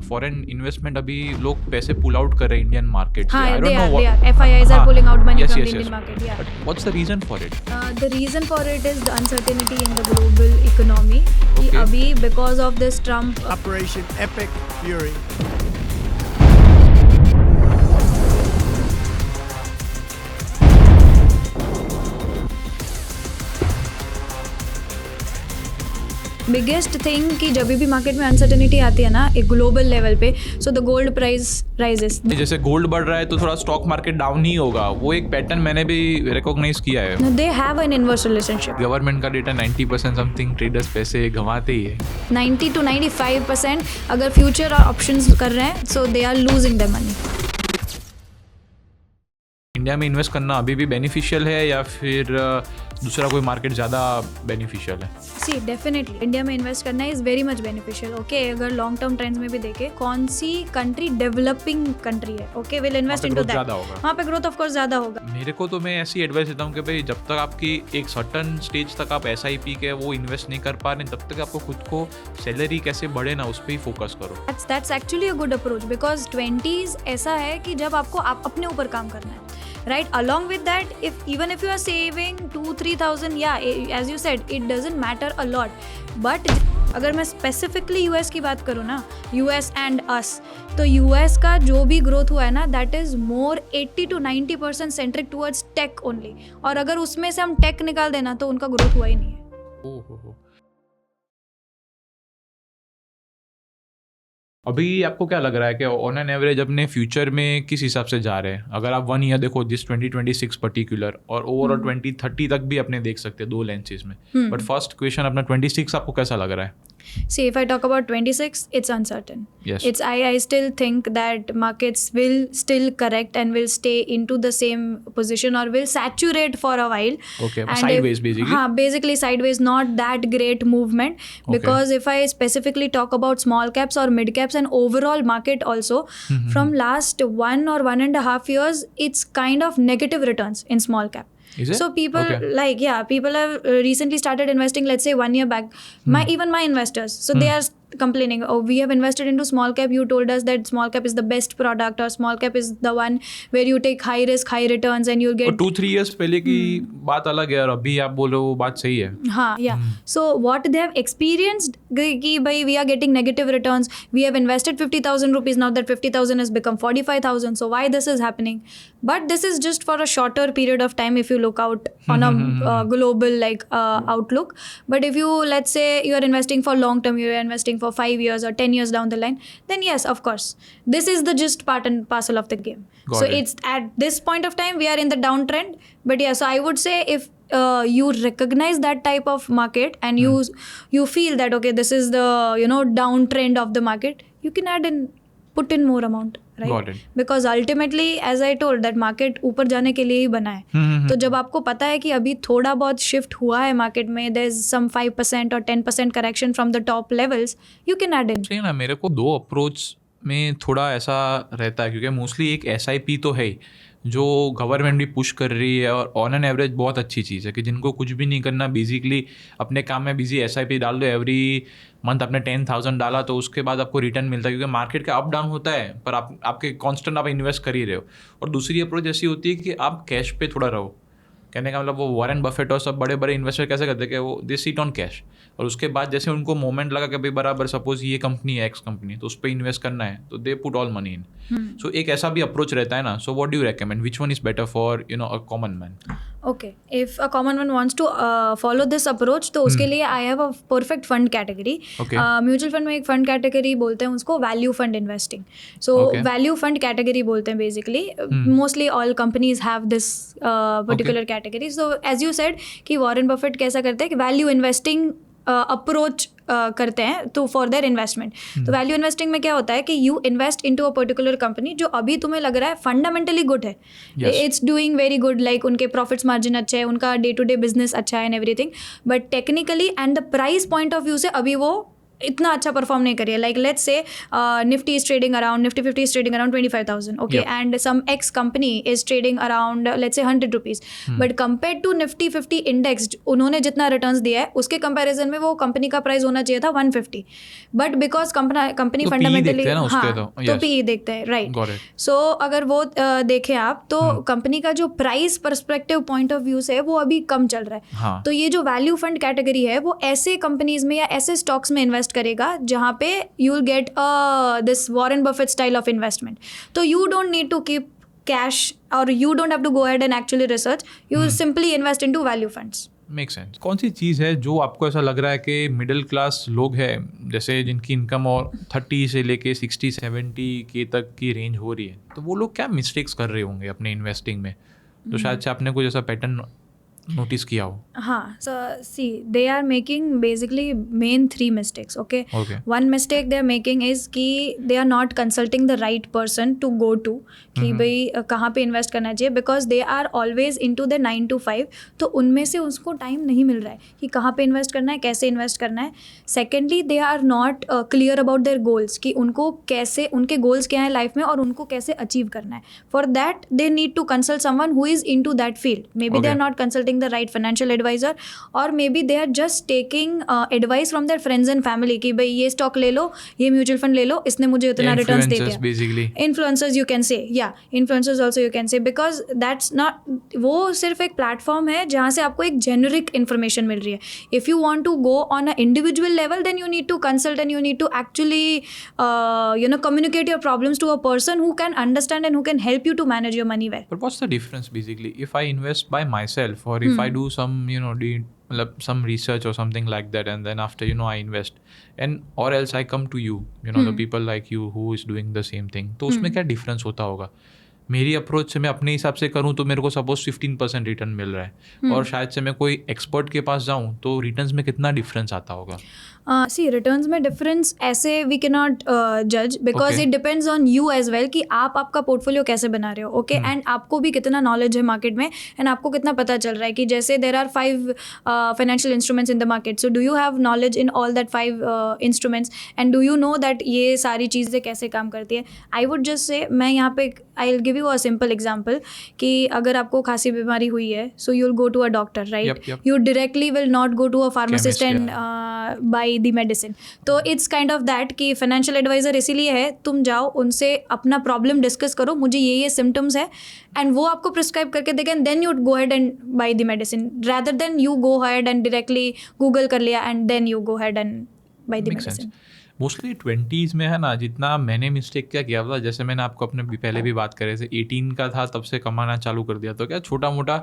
Foreign investment अभी लोग पैसे पुल आउट कर रहे हैं इंडियन मार्केट से. हाँ, I don't they know are. what. FIIs are pulling out money Yes, from yes, the yes. Indian market. Yeah. But what's the reason for it? The reason for it is the uncertainty in the global economy. कि Okay. अभी because of this Trump Operation Epic Fury. Biggest thing कि जब भी market में uncertainty आती है ना एक ग्लोबल लेवल पे, so the gold price rises. जैसे गोल्ड बढ़ रहा है तो थोड़ा स्टॉक मार्केट डाउन ही होगा. वो एक पैटर्न मैंने भी रिकॉग्नाइज किया है. They have an inverse relationship. Government का डेटा 90% समथिंग ट्रेडर्स पैसे गंवाते ही है. 90 to 95% अगर फ्यूचर और ऑप्शंस कर रहे हैं, so they are losing the money. India में इन्वेस्ट करना अभी भी बेनिफिशियल है या फिर दूसरा कोई मार्केट ज़्यादा बेनिफिशियल है? सी डेफिनेटली इंडिया में इन्वेस्ट करना is very much beneficial. Okay, अगर लॉन्ग टर्म ट्रेंड्स में भी देखें, कौन सी कंट्री डेवलपिंग कंट्री है, okay, will invest into that. ज़्यादा होगा वहाँ पे ग्रोथ ऑफ कोर्स ज़्यादा होगा. मेरे को तो मैं ऐसी एडवाइस देता हूँ कि भाई जब तक आपकी एक सर्टन स्टेज तक आप SIP के वो इन्वेस्ट नहीं कर पा रहे, तब तक आपको खुद को सैलरी कैसे बढ़े ना उस पर ही फोकस करो. That's actually a good approach because 20s ऐसा है कि जब आपको आप अपने ऊपर काम करना है, right? Along with that, even if you are saving 2-3,000, yeah, as you said, it doesn't matter a lot. But अगर मैं स्पेसिफिकली US की बात करूँ ना, US and us, तो US का जो भी ग्रोथ हुआ है ना, that is more 80 to 90% centric towards tech only. और अगर उसमें से हम टेक निकाल देना तो उनका ग्रोथ हुआ ही नहीं है. ओहो. अभी आपको क्या लग रहा है कि ऑन एन एवरेज अपने फ्यूचर में किस हिसाब से जा रहे हैं? अगर आप 1 ईयर देखो, जिस 2026 पर्टिकुलर और ओवरऑल 2030 तक भी अपने देख सकते हैं 2 लेंसेज में. बट फर्स्ट क्वेश्चन अपना 26 आपको कैसा लग रहा है? See, if I talk about 26, it's uncertain. Yes. I still think that markets will still correct and will stay into the same position or will saturate for a while. Okay, And sideways basically. हाँ, basically sideways, not that great movement. Because if I specifically talk about small caps or mid caps and overall market also, from last 1 or 1.5 years, it's kind of negative returns in small cap. Is it? So people people have recently started investing, let's say 1 year back. Even my investors, so they are complaining, oh, we have invested into small cap, you told us that small cap is the best product or small cap is the one where you take high risk high returns and you'll get 2-3 years पहले की बात अलग है और अभी आप बोल रहे हो वो बात सही है. हाँ, yeah. So what they have experienced कि भाई we are getting negative returns, we have invested 50,000 rupees, now that 50,000 has become 45,000, so why this is happening? But this is just for a shorter period of time if you look out on a global outlook. But if you, let's say you are investing for long term, you are investing for 5 years or 10 years down the line, then yes, of course, this is the just part and parcel of the game. Got So it. it's at this point of time we are in the downtrend. But yeah, so I would say if you recognize that type of market and you feel that okay, this is the downtrend of the market, you can put in more amount, right? Got it. Because ultimately, as I told, that market ऊपर जाने के लिए ही बना है. तो जब आपको पता है कि अभी थोड़ा बहुत शिफ्ट हुआ है मार्केट में, there is some 5% or 10% correction from the top levels, you can add in. सही ना, मेरे को 2 अप्रोच में थोड़ा ऐसा रहता है क्योंकि मोस्टली एक SIP तो है ही जो गवर्नमेंट भी पुश कर रही है और ऑन एन एवरेज बहुत अच्छी चीज़ है कि जिनको कुछ भी नहीं करना, बेसिकली अपने काम में बिजी SIP डाल दो, एवरी मंथ आपने 10,000 डाला तो उसके बाद आपको रिटर्न मिलता है क्योंकि मार्केट का अप डाउन होता है पर आपके कांस्टेंट आप इन्वेस्ट कर ही रहे हो. और दूसरी अप्रोच ऐसी होती है कि आप कैश पे थोड़ा रहो. कहने का मतलब वो वॉरेन बफेट और सब बड़े बड़े इन्वेस्टर कैसे करते हैं कि वो दे सिट ऑन कैश और उसके बाद जैसे उनको मोमेंट लगा कि भाई बराबर सपोज ये कंपनी है एक्स कंपनी तो उस पर इन्वेस्ट करना है तो they put all money in. So एक ऐसा भी अप्रोच रहता है ना. So what do you recommend, which one is better for a common man? Okay, if a common man wants to follow this approach, तो उसके लिए I have a perfect fund category. Okay. Mutual fund में एक fund category बोलते हैं उसको value fund investing. So Okay. value fund category बोलते हैं basically. Mostly all companies have this particular category. So as you said कि Warren Buffett कैसा करते हैं कि value investing अप्रोच करते हैं तो फॉर देयर इन्वेस्टमेंट. तो वैल्यू इन्वेस्टिंग में क्या होता है कि you invest into a particular company जो अभी तुम्हें लग रहा है फंडामेंटली गुड है, it's doing very good, like उनके प्रॉफिट्स मार्जिन अच्छे है, उनका डे टू डे बिजनेस अच्छा है and everything, but technically and the price point of view से अभी वो इतना अच्छा परफॉर्म नहीं करी है. लाइक लेट्स से Nifty is trading around, Nifty 50 is trading around 25,000, okay, and some X company is trading around let's say 100 rupees, but compare to Nifty 50 index उन्होंने जितना रिटर्न्स दिया है उसके कंपैरिजन में वो कंपनी का प्राइस होना चाहिए था 150, बट बिकॉज कंपनी तो फंडामेंटली PE देखते हैं ना उसके हाँ तो, तो yes. PE देखते हैं, राइट. Got it. सो अगर वो देखें आप तो कंपनी का जो price perspective point of view से है वो अभी कम चल रहा है. हाँ. तो ये जो वैल्यू फंड कैटेगरी है वो ऐसे कंपनीज में या ऐसे स्टॉक्स में इन्वेस्ट करेगा जहाँ पे you will get this Warren Buffett style of investment. तो you don't need to keep cash और you don't have to go ahead and actually research, you simply invest into value funds. Make sense. कौन सी चीज़ है जो आपको ऐसा लग रहा है कि मिडिल क्लास लोग हैं जैसे जिनकी इनकम और 30 से लेके 60-70 के तक की रेंज हो रही है, तो वो लोग क्या मिस्टेक्स कर रहे होंगे अपने इन्वेस्टिंग में, तो शायद से आपने कुछ ऐसा पैटर्न नोटिस किया हो? हाँ, so see, they are making basically main 3 mistakes, okay? Okay. One mistake they are making is कि they are not consulting the right person to go to कि भाई कहाँ पे इन्वेस्ट करना चाहिए, because they are always into the 9 to 5, तो उनमें से उसको टाइम नहीं मिल रहा है कि कहाँ पे इन्वेस्ट करना है, कैसे इन्वेस्ट करना है. Secondly, they are not clear about their goals कि उनको कैसे, उनके गोल्स क्या हैं लाइफ में और उनको कैसे अचीव करना है. For that, they need to consult someone who is into that field. Maybe they are not consulting the right financial advisor, or maybe they are just taking advice from their friends and family कि भाई ये stock ले लो, ये mutual fund ले लो, इसने मुझे इतना returns दे दिया. Basically. Influencers you can say, yeah, influencers also you can say, because that's not, वो सिर्फ एक प्लेटफॉर्म है जहाँ से आपको एक जेनरिक इन्फॉर्मेशन मिल रही है. If you want to go on a individual level, then you need to consult and you need to actually communicate your problems to a person who can understand and who can help you to manage your money well. But what's the difference basically if I invest by myself or if I do some some research or something like that, and then after I invest, and or else I come to you, the people like you who is doing the same thing, तो उसमें क्या difference होता होगा? मेरी approach से मैं अपने हिसाब से करूँ तो मेरे को सपोज 15% रिटर्न मिल रहा है, और शायद से मैं कोई एक्सपर्ट के पास जाऊँ तो रिटर्न्स में कितना डिफरेंस आता होगा? सी रिटर्न्स में डिफरेंस ऐसे वी कैन नॉट जज, because it depends on you as well कि आप आपका पोर्टफोलियो कैसे बना रहे हो, ओके, एंड आपको भी कितना नॉलेज है मार्केट में एंड आपको कितना पता चल रहा है कि जैसे there are 5 financial instruments in the market, so do you have knowledge in all that 5 instruments and do you know that ये सारी चीज़ें कैसे काम करती है. आई वुड जस्ट से, मैं यहाँ पे I will give you a simple example कि अगर आपको खांसी बीमारी हुई है, so you will go to a doctor, right? You directly will not go to a pharmacist and buy the medicine. तो इट्स काइंड ऑफ दैट कि financial advisor इसीलिए है, तुम जाओ उनसे अपना प्रॉब्लम डिस्कस करो, मुझे ये सिम्टम्स है, एंड वो आपको प्रिस्क्राइब करके देखें, then you go head and buy the medicine, rather than you go head and directly Google कर लिया and then you go head and buy the medicine. Mostly 20s में है ना, जितना मैंने मिस्टेक क्या किया था, जैसे मैंने आपको अपने पहले भी बात करे थे, 18 का था तब से कमाना चालू कर दिया, तो क्या छोटा मोटा,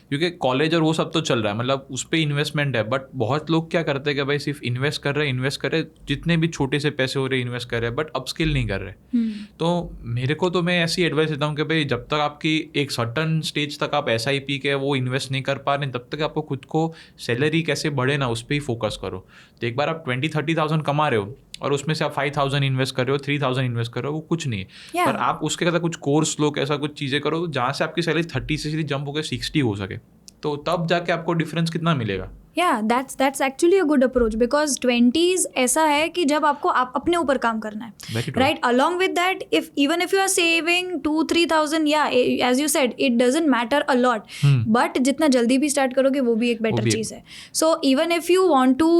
क्योंकि कॉलेज और वो सब तो चल रहा है, मतलब उस पर इन्वेस्टमेंट है, बट बहुत लोग क्या करते हैं कि भाई सिर्फ इन्वेस्ट कर रहे, जितने भी छोटे से पैसे हो रहे इन्वेस्ट कर रहे हैं, बट अपस्किल नहीं कर रहे. तो मेरे को तो मैं ऐसी एडवाइस देता हूँ कि भाई जब तक आपकी एक सर्टन स्टेज तक आप SIP के वो इन्वेस्ट नहीं कर पा रहे, तब तक आपको खुद को सैलरी कैसे बढ़े ना, उस पर ही फोकस करो. तो एक बार आप 20-30,000 कमा रहे हो और उसमें से आप 5,000 इन्वेस्ट कर रहे हो, 3,000 इन्वेस्ट कर रहे हो, वो कुछ नहीं है. पर आप उसके साथ कुछ कोर्स लो, ऐसा कुछ चीज़ें करो जहाँ से आपकी सैलरी 30 से सीधी जंप होकर 60 हो सके, तो तब जाके आपको डिफरेंस कितना मिलेगा? Yeah, that's actually a good approach, because 20s ऐसा है कि जब आपको अपने ऊपर काम करना है, right? Along with that, even if you are saving 2-3,000, yeah, as you said, it doesn't matter a lot, but जितना जल्दी भी स्टार्ट करोगे वो भी एक बेटर चीज़ है. So even if you want to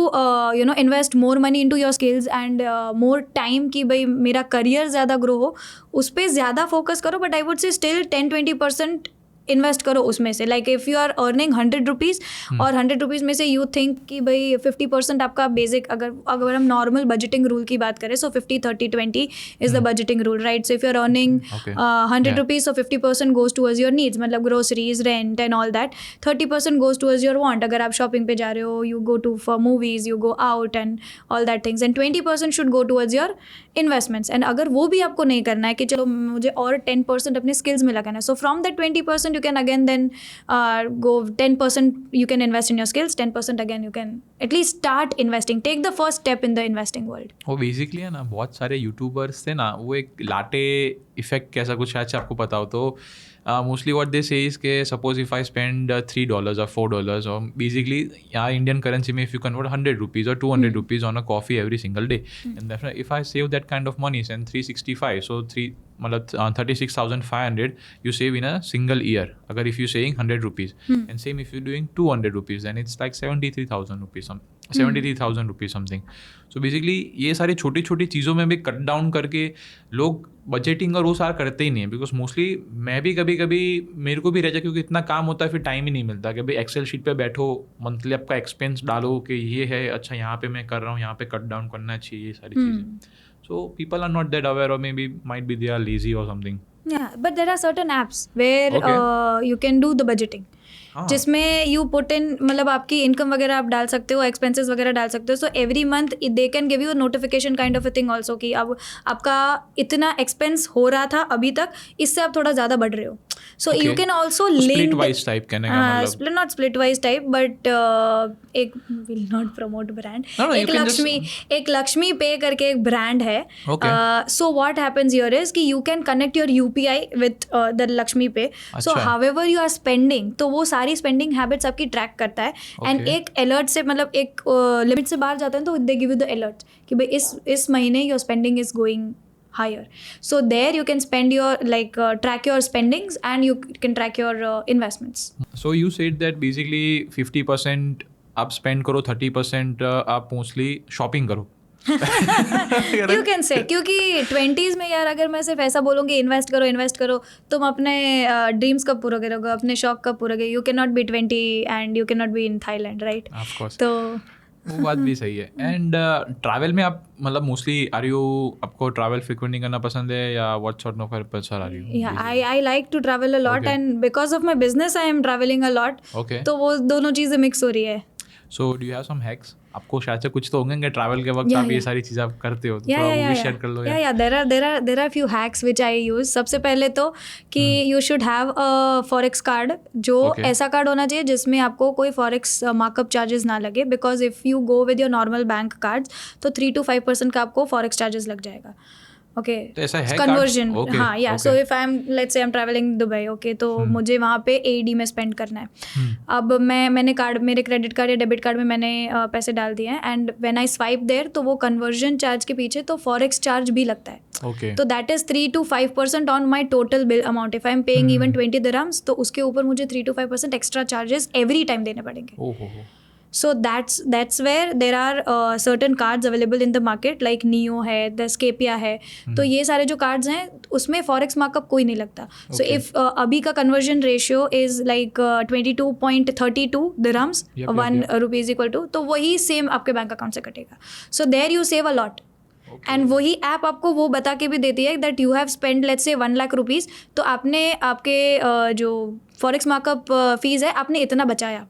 invest more money into your skills and more time कि भाई मेरा करियर ज़्यादा ग्रो हो, उस पर ज़्यादा फोकस करो, but I would say still 10-20% invest करो उसमें से. Like if you are earning 100 rupees और 100 रुपीज़ में से यू थिंक कि भाई 50% आपका बेसिक, अगर हम नॉर्मल बजटिंग रूल की बात करें, so 50-30-20 is the budgeting rule, right? So if you are earning 100 rupees, so 50% goes towards your needs, मतलब groceries, rent and all that. 30% goes towards your want, अगर आप शॉपिंग पे जा रहे हो, you go to for movies, you go out and all that things, and 20% should go towards your investments. And अगर वो भी आपको नहीं करना है कि चलो मुझे और 10% अपने स्किल्स में लगाना है, so from that 20% you can again then go 10% you can invest in your skills, 10% again you can at least start investing, take the first step in the investing world. वो बेसिकली है ना, बहुत सारे YouTubers थे ना, वो एक latte effect कैसा कुछ शायद से आपको पता हो, तो मोस्टली व्हाट दे से इज के suppose if I spend $3 or $4 और बेसिकली यहाँ इंडियन करेंसी में if you convert ₹100 or ₹200 on a coffee every single day and if I save that kind of money and 365 so 36,500 you save in a single year अगर if you saving ₹100 and same if you're doing ₹200 then it's like 73,000 rupees 73,000 rupees something so basically ये सारी छोटी छोटी चीज़ों में भी cut down करके लोग बजटिंग और वो सारा करते ही नहीं है बिकॉज मोस्टली मैं भी कभी कभी मेरे को भी रह जाए क्योंकि इतना काम होता है फिर टाइम ही नहीं मिलता कि भाई एक्सेल शीट पे बैठो मंथली आपका एक्सपेंस डालो कि ये है अच्छा यहाँ पे मैं कर रहा हूँ यहाँ पे कट डाउन करना चाहिए ये सारी चीज़ें so people are not that aware or maybe might be they are lazy or something Yeah, but there are certain apps where Okay. you can do the budgeting. जिसमें यू पुट इन मतलब आपकी income वगैरह आप डाल सकते हो, expenses वगैरह डाल सकते हो. So every month they can give you notification kind of a thing also कि अब आपका इतना एक्सपेंस हो रहा था अभी तक, इससे आप थोड़ा ज़्यादा बढ़ रहे हो. So you can also link Splitwise type कहने का मतलब not Splitwise type but एक विल नॉट प्रमोट ब्रांड, एक लक्ष्मी पे करके एक ब्रांड है. So what happens here is कि you can connect your UPI with the Lakshmi Pay. So however you are spending, तो वो सारी स्पेंडिंग हैबिट्स आपकी ट्रैक करता है. एंड एक अलर्ट से मतलब एक लिमिट से बाहर जाता है तो they give you the alert कि भाई इस महीने your spending is going higher. So there you can spend your track your spendings and you can track your investments. So you said that basically 50% आप spend करो, 30% आप mostly shopping करो. You can say क्योंकि 20s में यार अगर मैं सिर्फ ऐसा बोलूँगी इन्वेस्ट करो तुम अपने ड्रीम्स कब पूरा करोगे, अपने शौक कब पूरा करोगे. You cannot be 20 and you cannot be in Thailand, right? Of course. तो वो बात भी सही है. एंड ट्रैवल में आप मतलब मोस्टली आपको ट्रैवल फ्रीक्वेंटली करना पसंद है या what sort of person are you? या I like to travel a lot and because of my business I am travelling a lot. तो वो दोनों चीज़ें मिक्स हो रही है. So do you have some hacks? आपको शायद से कुछ तो होंगे ट्रैवल के वक्त आप ये सारी चीज़ें आप करते हो, तो थोड़ा वो भी शेयर कर लो. या there are few hacks which I use. सबसे पहले तो कि you should have a forex card, जो ऐसा कार्ड होना चाहिए जिसमें आपको कोई फॉरेक्स मार्कअप चार्जेस ना लगे. Because if you go with your normal bank cards तो 3 to 5% का आपको फॉरेक्स चार्जेस लग जाएगा. Okay, conversion. हाँ, या so if I M let's say I am travelling Dubai, okay, तो मुझे वहाँ पे AED में स्पेंड करना है. अब मैंने कार्ड, मेरे क्रेडिट कार्ड या डेबिट कार्ड में मैंने पैसे डाल दिए हैं and when I swipe there तो वो कन्वर्जन चार्ज के पीछे तो फॉरेक्स चार्ज भी लगता है. तो that is 3 to 5% on my total bill amount. If I am paying even 20 dirhams तो उसके ऊपर मुझे 3 to 5% extra charges every time देने पड़ेंगे. So that's where there are certain cards available in the market like Neo है, the Scapia है. तो ये सारे जो cards हैं उसमें forex markup कोई नहीं लगता. So if अभी का conversion ratio is like 22.32 dirhams, 1 rupee is equal to, तो वही same आपके बैंक अकाउंट से कटेगा. So there you save a lot. And वही ऐप आपको वो बता के भी देती है that you have spend let's say 1 lakh rupees, तो आपने आपके जो फॉरेक्स मार्कअप फीस है आपने इतना बचाया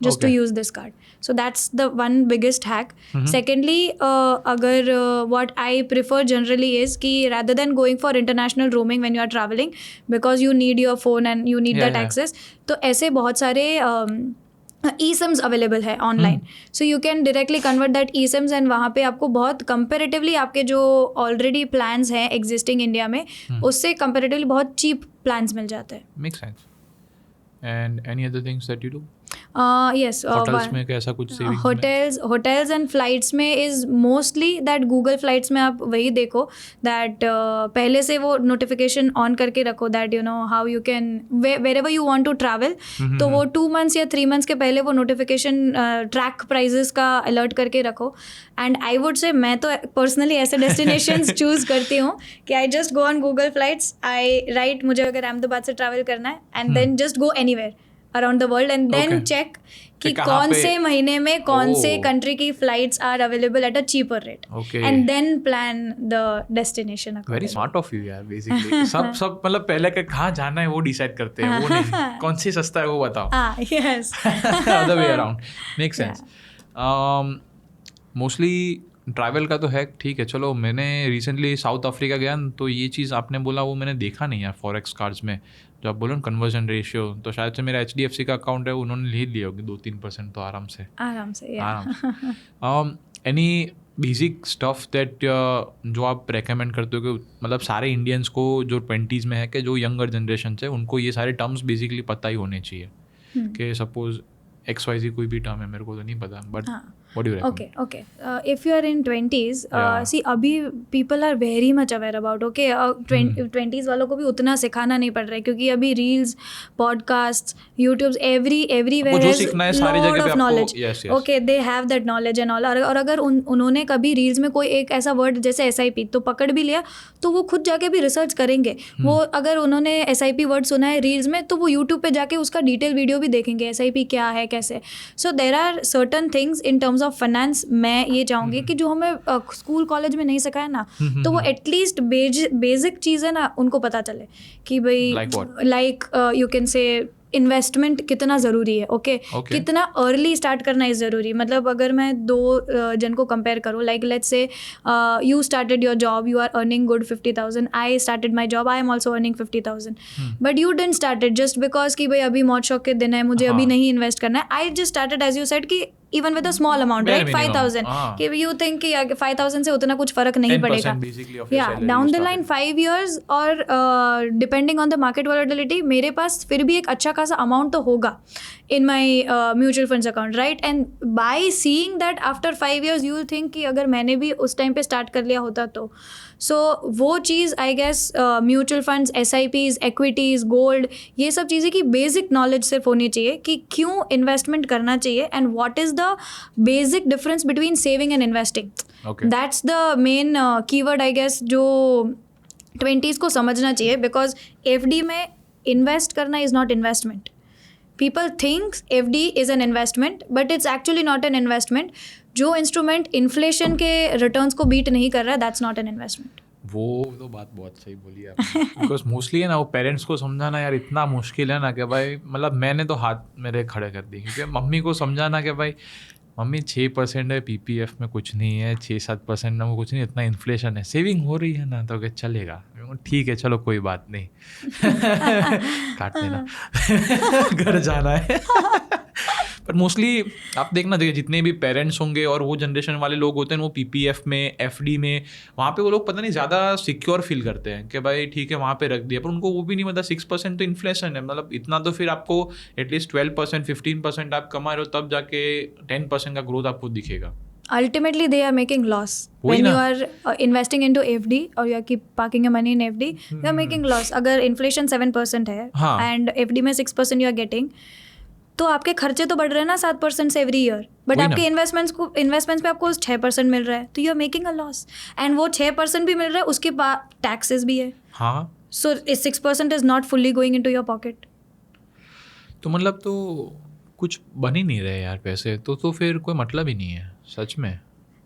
just to use this card. So that's the one biggest hack. Secondly, अगर what I prefer generally is कि rather than going for international roaming when you are traveling because you need your phone and you need that access, तो ऐसे बहुत सारे eSIMs available है online. So you can directly convert that eSIMs and वहाँ पे आपको बहुत comparatively आपके जो ऑलरेडी प्लान्स हैं एग्जिस्टिंग इंडिया में उससे कंपेरेटिवली बहुत चीप प्लान्स मिल जाते हैं. Make sense. And any other things that you do? Yes, hotels में कैसा कुछ सेविंग्स? होटल्स एंड फ्लाइट्स में is mostly that Google flights में आप वही देखो दैट पहले से वो नोटिफिकेशन ऑन करके रखो that you know how you can wherever you want to travel, तो वो 2 months या 3 months के पहले वो नोटिफिकेशन ट्रैक प्राइजेस का अलर्ट करके रखो. एंड आई वुड से मैं तो पर्सनली ऐसे डेस्टिनेशंस चूज़ करती हूँ कि I just go on Google flights, I right मुझे अगर अहमदाबाद से ट्रैवल करना है and then just go anywhere around the world and then check कि कौन से महीने में कौन से कंट्री की flights are available at a cheaper rate and then plan the destination. Very smart of you यार. बेसिकली सब मतलब पहले के कहाँ जाना है वो डिसाइड करते हैं, वो नहीं कौन सी सस्ता है वो बताओ. Yes, other way around. Make sense. Mostly travel का तो है, ठीक है. चलो मैंने रिसेंटली साउथ अफ्रीका गया तो ये चीज़ आपने बोला वो मैंने देखा नहीं यार फॉरेक्स कार्ड्स में. जो आप बोलो ना कन्वर्जन रेशियो, तो शायद से मेरा HDFC का अकाउंट है उन्होंने ले लिया होगी 2-3% तो आराम से. आराम से. एनी बेसिक स्टफ दैट जो आप रेकमेंड करते हो कि मतलब सारे इंडियंस को जो 20s में है कि जो यंगर जनरेशन है उनको ये सारे टर्म्स बेसिकली पता ही होने चाहिए कि सपोज XYZ कोई भी टर्म है मेरे को तो नहीं पता but what do you recommend? Okay. If you are in 20s, see अभी people are very much aware about 20s वालों को भी उतना सिखाना नहीं पड़ रहा है क्योंकि अभी reels, podcasts, YouTube's everywhere जो has सीखना है सारी जगह lot पे of आपको knowledge. yes. Okay, they have that knowledge and all. और अगर उन्होंने कभी reels में कोई एक ऐसा word जैसे SIP तो पकड़ भी लिया तो वो खुद जाके भी रिसर्च करेंगे. वो अगर उन्होंने SIP वर्ड सुना है रील्स में तो वो यूट्यूब पे जाके उसका डिटेल वीडियो भी देखेंगे SIP क्या है कैसे. So there are certain things in terms of finance मैं ये चाहूँगी कि जो हमें स्कूल कॉलेज में नहीं सिखाया ना तो वो एटलीस्ट बेसिक चीज़ें ना उनको पता चले कि भाई like you can say investment कितना ज़रूरी है. ओके कितना अर्ली स्टार्ट करना इज़ ज़रूरी. मतलब अगर मैं दो जन को कंपेयर करूँ like let's say you started your job you are earning good 50,000 I started my job I am also earning 50,000 but you didn't started just because कि भाई अभी मौत शौक के दिन है मुझे अभी नहीं इन्वेस्ट करना है. I just started as you said कि even with a small amount, right? 5,000. कि you think कि 5,000 से उतना कुछ फर्क नहीं पड़ेगा. Yeah, down the line 5 years और depending on the market volatility, मेरे पास फिर भी एक अच्छा खासा amount तो होगा in my mutual funds account, right? And by seeing that after 5 years, you will think कि अगर मैंने भी उस टाइम पे start कर लिया होता तो. So वो चीज़ I guess mutual funds, SIPs, equities, gold ये सब चीज़ें की basic knowledge सिर्फ होनी चाहिए कि क्यों investment करना चाहिए and what is the basic difference between saving and investing. Okay. That's the main keyword I guess जो 20s को समझना चाहिए because FD में invest करना is not investment. People think FD is an investment but it's actually not an investment. जो instrument inflation के returns को beat नहीं कर रहा है दैट्स नॉट एन इन्वेस्टमेंट. वो तो बात बहुत सही बोली आपने बिकॉज मोस्टली है ना वो पेरेंट्स को समझाना यार इतना मुश्किल है ना कि भाई मतलब मैंने तो हाथ मेरे खड़े कर दिए क्योंकि मम्मी को समझाना कि भाई मम्मी 6% है PPF में कुछ नहीं है 6-7% में कुछ नहीं इतना इन्फ्लेशन है सेविंग हो रही है ना तो क्या चलेगा ठीक है चलो कोई बात नहीं काट देना घर जाना है. बट मोस्टली आप देखना देखिए जितने भी पेरेंट्स होंगे और वो जनरेशन वाले लोग होते हैं वो PPF में FD में वहाँ पे वो लोग पता नहीं ज़्यादा सिक्योर फील करते हैं कि भाई ठीक है वहाँ पे रख दिया पर उनको वो भी नहीं पता 6% तो इन्फ्लेशन है मतलब इतना तो फिर आपको एटलीस्ट 12% 15% आप कमा रहे हो तब जाके 10% का ग्रोथ आपको दिखेगा. Ultimately, they are making loss. When you are investing into FD or you are keep parking your money in FD, you are making loss. अगर inflation 7% है and FD में 6% you are getting, तो आपके खर्चे तो बढ़ रहे हैं ना 7% से एवरी ईयर बट आपके इन्वेस्टमेंट्स पे आपको 6% मिल रहा है तो you are making a loss and वो 6% भी मिल रहा है उसके बाद टैक्सेस भी है. हाँ सो 6% is not fully going into your pocket. तो मतलब तो कुछ बन ही नहीं रहे यार पैसे तो फिर कोई मतलब ही नहीं है सच में.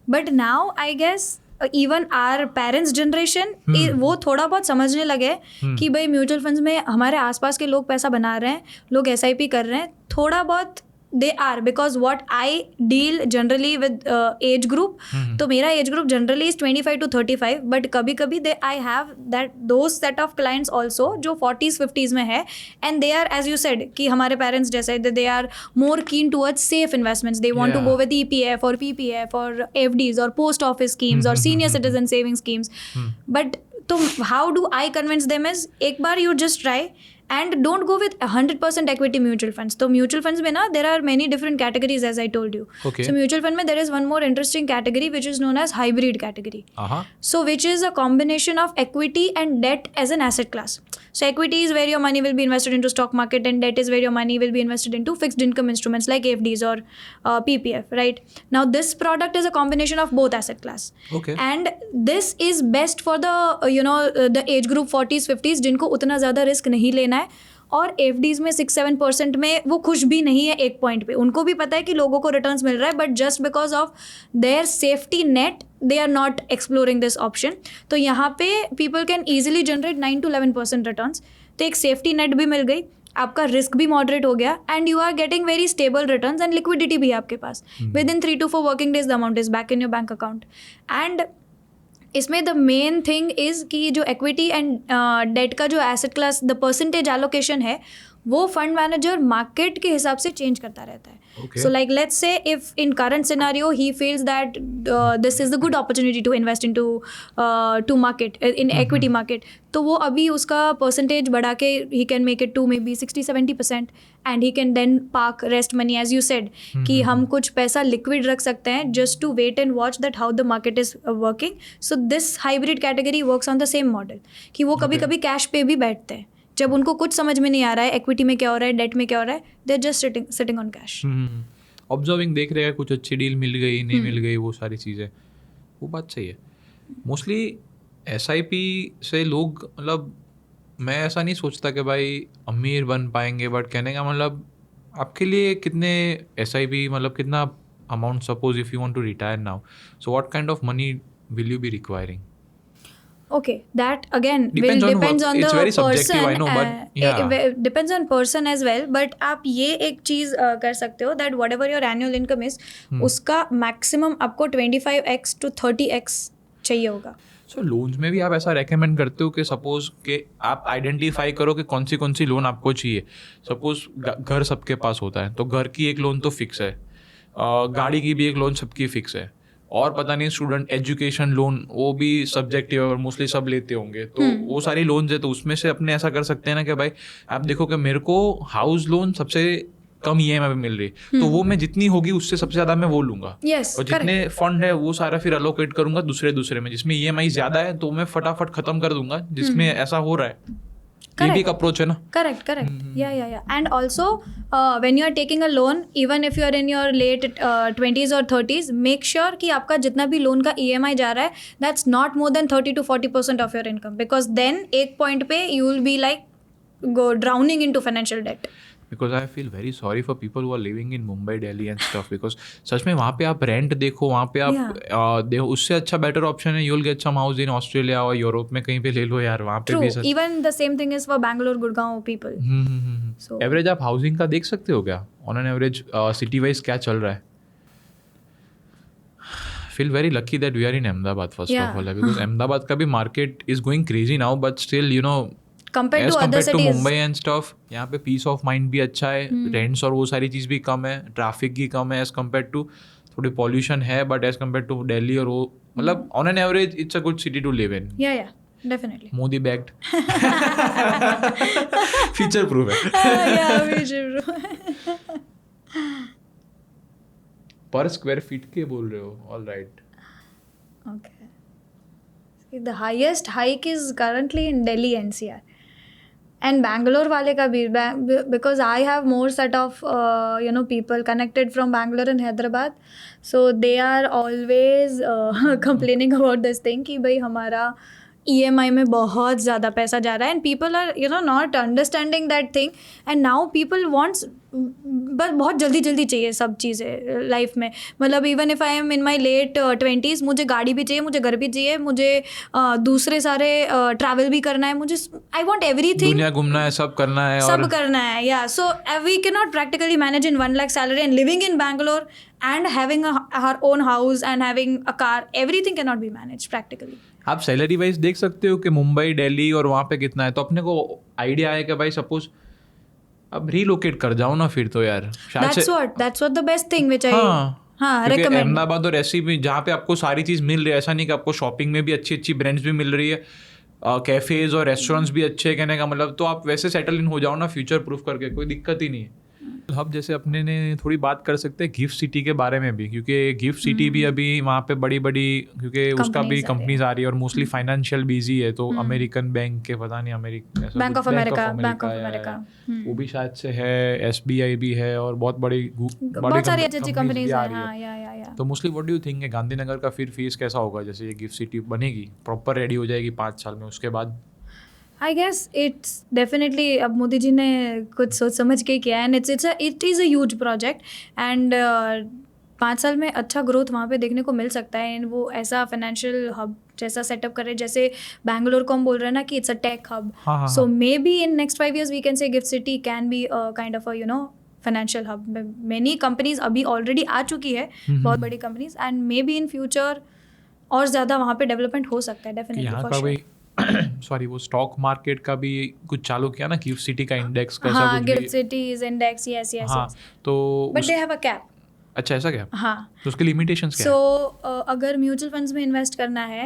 But now I guess even our parents generation वो थोड़ा बहुत समझने लगे कि भाई म्यूचुअल फंड्स में हमारे आसपास के लोग पैसा बना रहे हैं लोग SIP कर रहे हैं थोड़ा बहुत they are because what I deal generally with age group तो मेरा age group generally is 25 to 35 but कभी कभी I have those set of clients also जो 40s 50s में है and they are as you said कि हमारे parents जैसे they are more keen towards safe investments they want to go with EPF or PPF or FDs or post office schemes or senior citizen saving schemes but तो how do I convince them is एक बार you just try and don't go with 100% equity mutual funds. So mutual funds में ना there are many different categories as I told you. Okay. So mutual fund में there is one more interesting category which is known as hybrid category. So which is a combination of equity and debt as an asset class. So equity is where your money will be invested into stock market and debt is where your money will be invested into fixed income instruments like FDs or PPF, right? Now this product is a combination of both asset class. Okay. And this is best for the the age group 40s 50s जिनको उतना ज़्यादा risk नहीं लेना है और FDs में 6-7% में वो खुश भी नहीं है एक पॉइंट पे उनको भी पता है कि लोगों को रिटर्न्स मिल रहा है but just because of their safety net they are not exploring this option. तो यहाँ पे people can easily generate 9 to 11% returns. तो एक सेफ्टी नेट भी मिल गई आपका रिस्क भी मॉडरेट हो गया and you are getting very stable returns and liquidity भी आपके पास within 3 to 4 working days the amount is back in your bank account. And इसमें द मेन थिंग इज़ कि जो इक्विटी एंड डेट का जो asset class the percentage allocation है वो फंड मैनेजर मार्केट के हिसाब से चेंज करता रहता है. Okay. So like let's say if in current scenario he feels that this is the good opportunity to invest into to market in equity market, तो वो अभी उसका percentage बढ़ा के he can make it to maybe 60-70% and he can then park rest money as you said कि हम कुछ पैसा liquid रख सकते हैं just to wait and watch that how the market is working. So this hybrid category works on the same model कि वो कभी कभी cash पे भी बैठते हैं जब उनको कुछ समझ में नहीं आ रहा है इक्विटी में क्या हो रहा है, डेट में क्या हो रहा है, they just sitting on cash. Observing देख रहे हैं कुछ अच्छी डील मिल गई नहीं मिल गई, वो सारी चीज़ें, वो बात सही है. मोस्टली SIP से लोग, मतलब मैं ऐसा नहीं सोचता कि भाई अमीर बन पाएंगे, बट कहने का मतलब आपके लिए कितने SIP, मतलब कितना amount, suppose if you want to retire now, so what kind of money will you be requiring? Okay, that again Depends will on depends what- on it's the very subjective, person. I know, but yeah. Depends on person as well. But आप ये एक चीज़ कर सकते हो that whatever your annual income is, उसका maximum आपको 25x to 30x चाहिए होगा. सो लोन्स में भी आप ऐसा रेकमेंड करते हो कि सपोज कि आप आइडेंटिफाई करो कि कौन सी लोन आपको चाहिए. सपोज घर सबके पास होता है तो घर की एक लोन तो फिक्स है, गाड़ी की भी एक लोन सबकी फिक्स है, और पता नहीं स्टूडेंट एजुकेशन लोन वो भी सब्जेक्टिव है और मोस्टली सब लेते होंगे, तो वो सारी लोन्स है. तो उसमें से अपने ऐसा कर सकते हैं ना कि भाई आप देखो कि मेरे को हाउस लोन सबसे कम EMI पे मिल रही है, तो वो मैं जितनी होगी उससे सबसे ज़्यादा मैं वो लूँगा. Yes, और जितने फंड है वो सारा फिर अलोकेट करूंगा दूसरे में, जिसमें EMI ज़्यादा है तो मैं फटाफट ख़त्म कर दूंगा, जिसमें ऐसा हो रहा है. ये भी एक अप्रोच है ना. Correct. Yeah. And also, when you are taking a loan, even if you are in your late 20s or 30s, make sure कि आपका जितना भी लोन का EMI जा रहा है, that's not more than 30 to 40% of your income, because then एक point पे you will be like drowning into financial debt. Because I feel very sorry for people who are living in Mumbai, Delhi and stuff, because सच में वहाँ पे आप rent देखो, वहाँ पे आप देखो, उससे अच्छा बेटर ऑप्शन है, you'll get some house in Australia और यूरोप में कहीं पे ले लो यार, वहाँ पे भी True. Even the same thing is for Bangalore, Gurgaon people. So average आप हाउसिंग का देख सकते हो क्या, on an average city wise क्या चल रहा है? Feel very lucky that we are in Ahmedabad first of all, because Ahmedabad का भी market is going crazy now, but still you know compared as to other compared to cities, Mumbai and stuff, यहाँ पे piece of mind भी अच्छा है, rents और वो सारी चीज़ भी कम है, ट्रैफिक भी कम है एज कम्पेयर टू, थोड़ी पॉल्यूशन है but as compare to Delhi और वो, मतलब on an average it's a good city to live in. yeah, definitely. Modi backed, future proof है. Yeah, we should. पर स्क्वायर फीट के बोल रहे हो, all right. Okay. See, the highest hike is currently in Delhi NCR. And Bangalore वाले का भी, because I have more set of people connected from Bangalore and Hyderabad, so they are always complaining about this thing कि भाई हमारा EMI में बहुत ज़्यादा पैसा जा रहा है, and people are not understanding that thing, and now people wants बस बहुत जल्दी चाहिए सब चीज़ें लाइफ में. मतलब even if I am in my late 20s, मुझे गाड़ी भी चाहिए, मुझे घर भी चाहिए, मुझे दूसरे सारे ट्रैवल भी करना है, मुझे आई वॉन्ट एवरीथिंग, दुनिया घूमना है, सब करना है, सब करना है. या so we can not practically manage in 1 lakh salary and living in Bangalore and having our own house and having a car. Everything can not be manage practically. आप सैलरी वाइज देख सकते हो कि मुंबई, दिल्ली और वहाँ पे कितना है, तो अपने को आइडिया है कि भाई सपोज अब रीलोकेट कर जाओ ना फिर तो यार. That's what the best thing which I recommend. Ahmedabad और ऐसी भी जहाँ पे आपको सारी चीज़ मिल रही है, ऐसा नहीं कि आपको शॉपिंग में भी अच्छी ब्रांड्स भी मिल रही है, कैफेज और रेस्टोरेंट्स भी अच्छे हैं, कहने का मतलब तो आप वैसे सेटल इन हो जाओ ना फ्यूचर प्रूफ करके, कोई दिक्कत ही नहीं है. हब जैसे अपने ने थोड़ी बात कर सकते हैं गिफ्ट सिटी के बारे में भी, क्योंकि गिफ्ट सिटी भी अभी वहाँ पे बड़ी क्योंकि उसका भी कंपनीज आ रही है और मोस्टली फाइनेंशियल बिजी है, तो अमेरिकन बैंक के पता नहीं बैंक ऑफ अमेरिका वो भी शायद से है, SBI भी है और बहुत बहुत सारी अच्छी कंपनीज हैं. तो mostly what do you think Gandhinagar का फिर फीस कैसा होगा, जैसे ये गिफ्ट सिटी बनेगी प्रॉपर रेडी हो जाएगी 5 साल में, उसके बाद आई गेस इट्स डेफिनेटली, अब मोदी जी ने कुछ सोच समझ के किया है, and it is a huge project, and 5 साल में अच्छा ग्रोथ वहाँ पे देखने को मिल सकता है. एंड वो ऐसा फाइनेंशियल हब जैसा सेटअप करे, जैसे बैंगलोर को हम बोल रहे हैं ना कि it's a tech hub, so may be in next 5 years we can say GIFT City can be kind of financial hub. Many companies अभी ऑलरेडी आ चुकी है, बहुत बड़ी companies, and may be in future और ज़्यादा वहाँ पे डेवलपमेंट हो सकता है डेफिनेटली. सॉरी वो स्टॉक मार्केट का भी कुछ चालू किया ना, गिफ्ट सिटी का इंडेक्स का ऐसा हाँ, कुछ गिफ्ट भी। सिटीज इंडेक्स, यस यस हाँ यस, तो but they have a cap. अच्छा ऐसा क्या, हाँ, तो उसके लिमिटेशंस क्या सो है? अगर म्यूचुअल फंड्स में इन्वेस्ट करना है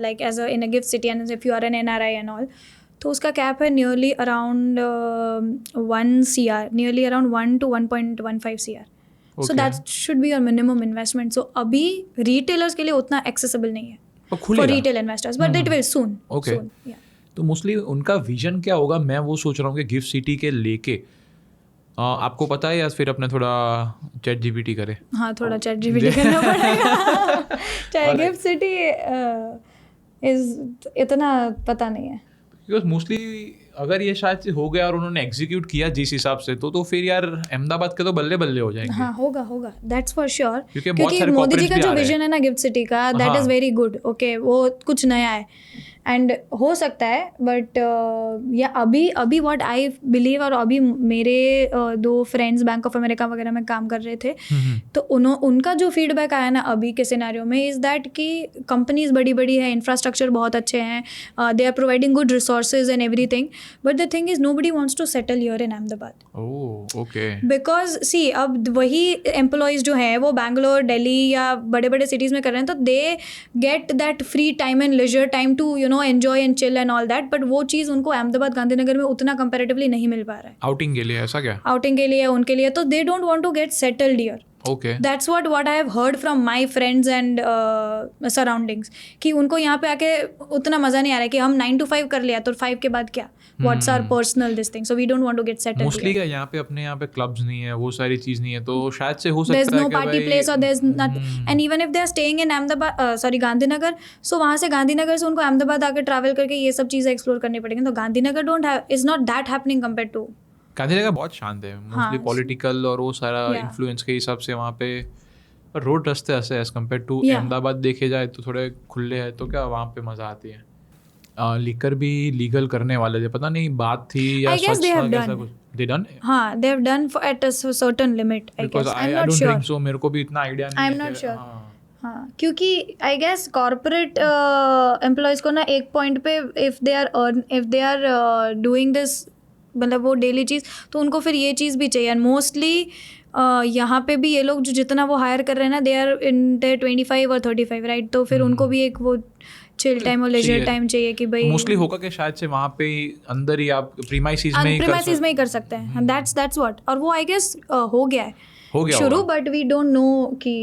like as in a GIFT City and if you are an NRI and all, तो उसका कैप है nearly around 1 CR, nearly around 1 to 1.15 CR. So Okay. That should be your minimum investment. So अभी retailers के लिए उतना accessible नहीं है और फॉर खुलेगा retail investors, but it will soon. Okay. तो मोस्टली उनका विजन क्या होगा, मैं वो सोच रहा हूँ कि गिफ्ट सिटी के लेके आपको पता है या फिर अपने थोड़ा चैट जीपीटी करे? हाँ, थोड़ा चैट जीपीटी करना पड़ेगा. चाहे गिफ्ट सिटी इज इतना पता नहीं है. बिकॉज मोस्टली अगर ये शायद से हो गया और उन्होंने एग्जीक्यूट किया जिस हिसाब से, तो फिर यार अहमदाबाद के तो बल्ले बल्ले हो जाएंगे. हाँ, होगा, दैट्स फॉर श्योर. क्योंकि बहुत क्योंकि सारे मोदी जी corporates का भी जो आ रहे विजन है ना गिफ्ट सिटी का, दैट हाँ. Is very good. ओके, वो कुछ नया है एंड हो सकता है, बट या अभी व्हाट आई बिलीव, और अभी मेरे 2 फ्रेंड्स बैंक ऑफ अमेरिका वगैरह में काम कर रहे थे, तो उनका जो फीडबैक आया ना अभी के सिनेरियो में इज़ दैट कि कंपनीज बड़ी बड़ी है, इंफ्रास्ट्रक्चर बहुत अच्छे हैं, they are providing good resources and everything, but the thing is nobody wants to settle here in Ahmedabad. Oh okay. Because see अब वही एम्प्लॉयज़ जो हैं वो बैंगलोर, दिल्ली या बड़े बड़े सिटीज़ में कर रहे हैं, तो they get that free time and leisure time to enjoy and chill and all that, but वो चीज़ उनको अहमदाबाद गांधीनगर में उतना कंपेरेटिवली नहीं मिल पा रहा है. आउटिंग के लिए ऐसा क्या? आउटिंग के लिए, उनके लिए, तो they don't want to get settled here. Okay. That's what I have heard from my friends and surroundings, कि उनको यहाँ पे आके उतना मज़ा नहीं आ रहा है कि हम 9 to 5 कर लिया तो 5 के बाद क्या, what's are personal this thing, so we don't want to get settled. Mostly क्या यहाँ पे अपने यहाँ पे क्लब्स नहीं है, वो सारी चीज़ नहीं है, तो शायद से हो there's सकता है no कि party भाई place or there's not, and even if they are staying in Ahmedabad, Gandhinagar, सो वहाँ से गांधीनगर से उनको अहमदाबाद आके ट्रैवल करके ये सब चीज़ें एक्सप्लोर करनी पड़ेंगी. तो Gandhinagar is not that happening compare to. Gandhinagar बहुत शांत है मोस्टली पॉलिटिकल और वो सारा Yeah. इन्फ्लुएंस के हिसाब से वहाँ पे रोड रास्ते ऐसे as compare to Yeah. Ahmedabad देखे जाए तो थोड़े खुले हैं, तो क्या वहाँ पे मज़ा आती है. लिकर भी लीगल करने वाले थे, पता नहीं बात थी या I guess सच they था have कैसा done. कुछ. They done? हाँ, they have done at a certain limit, I Because guess. I I'm not don't sure. think so. मेरे को भी इतना आइडिया नहीं I'm है not कि- sure. हाँ. हाँ, क्योंकि आई गेस कॉर्पोरेट एम्प्लॉयज़ को ना एक पॉइंट पे if they are doing this, मतलब वो डेली चीज़, तो उनको फिर ये चीज़ भी चाहिए. एंड मोस्टली यहाँ पे भी ये लोग जो जितना वो हायर कर रहे हैं ना, दे आर इन देयर 25 और 35, राइट, तो फिर उनको भी एक वो चिल टाइम और लेजर चाहिए. टाइम चाहिए कि भाई मोस्टली होगा कि शायद से वहाँ पे अंदर ही आप प्रीमाइसिस में ही कर प्रीमाइसिस में ही कर सकते हैं. दैट्स व्हाट, और वो आई गेस हो गया है हो गया शुरू, होगा. बट वी डोंट नो कि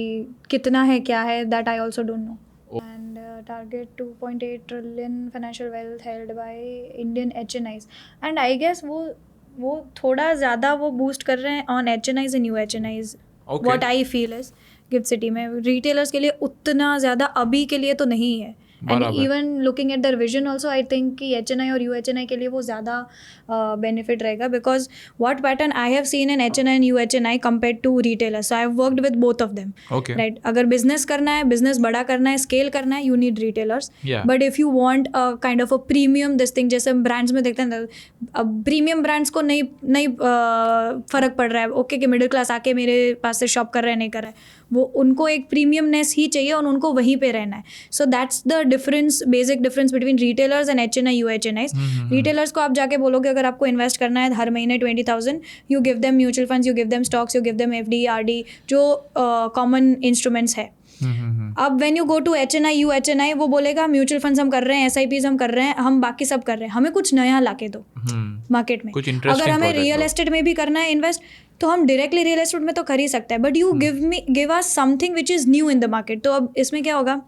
कितना है क्या है, that I also don't know. And target 2.8 trillion financial wealth held by Indian HNIs, and I guess वो थोड़ा ज़्यादा वो बूस्ट कर रहे हैं on HNIs and UHNIs. Okay. What I feel is GIFT City में रिटेलर्स के लिए उतना ज़्यादा अभी के लिए तो नहीं है. एंड बराबर. Even looking at their vision also I think कि HNI और UHNI के लिए वो ज़्यादा बेनिफिट रहेगा, because what pattern I have seen in HNI and UHNI compare to retailers. So I have worked with both of them, Okay. Right. अगर business करना है, बिजनेस बड़ा करना है, स्केल करना है, you need retailers. Yeah. But if you want kind of a premium this thing, जैसे brands में देखते हैं, अब प्रीमियम ब्रांड्स को नहीं फ़र्क पड़ रहा है, ओके कि मिडिल क्लास आके मेरे पास से शॉप कर रहा है नहीं कर रहा है, वो उनको एक प्रीमियमनेस ही चाहिए और उनको वहीं पे रहना है. So that's the difference, basic difference between retailers and HNI UHNIs. Retailers को आप जाके बोलोगे अगर आपको इन्वेस्ट करना है हर महीने 20,000, you give them mutual funds, you give them stocks, you give them FD RD, जो कॉमन इंस्ट्रूमेंट्स है. अब when you go to HNI UHNI, वो बोलेगा म्यूचुअल फंड्स हम कर रहे हैं, SIPs हम कर रहे हैं, हम बाकी सब कर रहे हैं, हमें कुछ नया लाके दो मार्केट में. कुछ interesting अगर हमें project रियल दो. एस्टेट में भी करना है इन्वेस्ट, तो हम डायरेक्टली रियल एस्टेट में तो कर ही सकते हैं, but you give us something which is new in the market. तो अब इसमें क्या होगा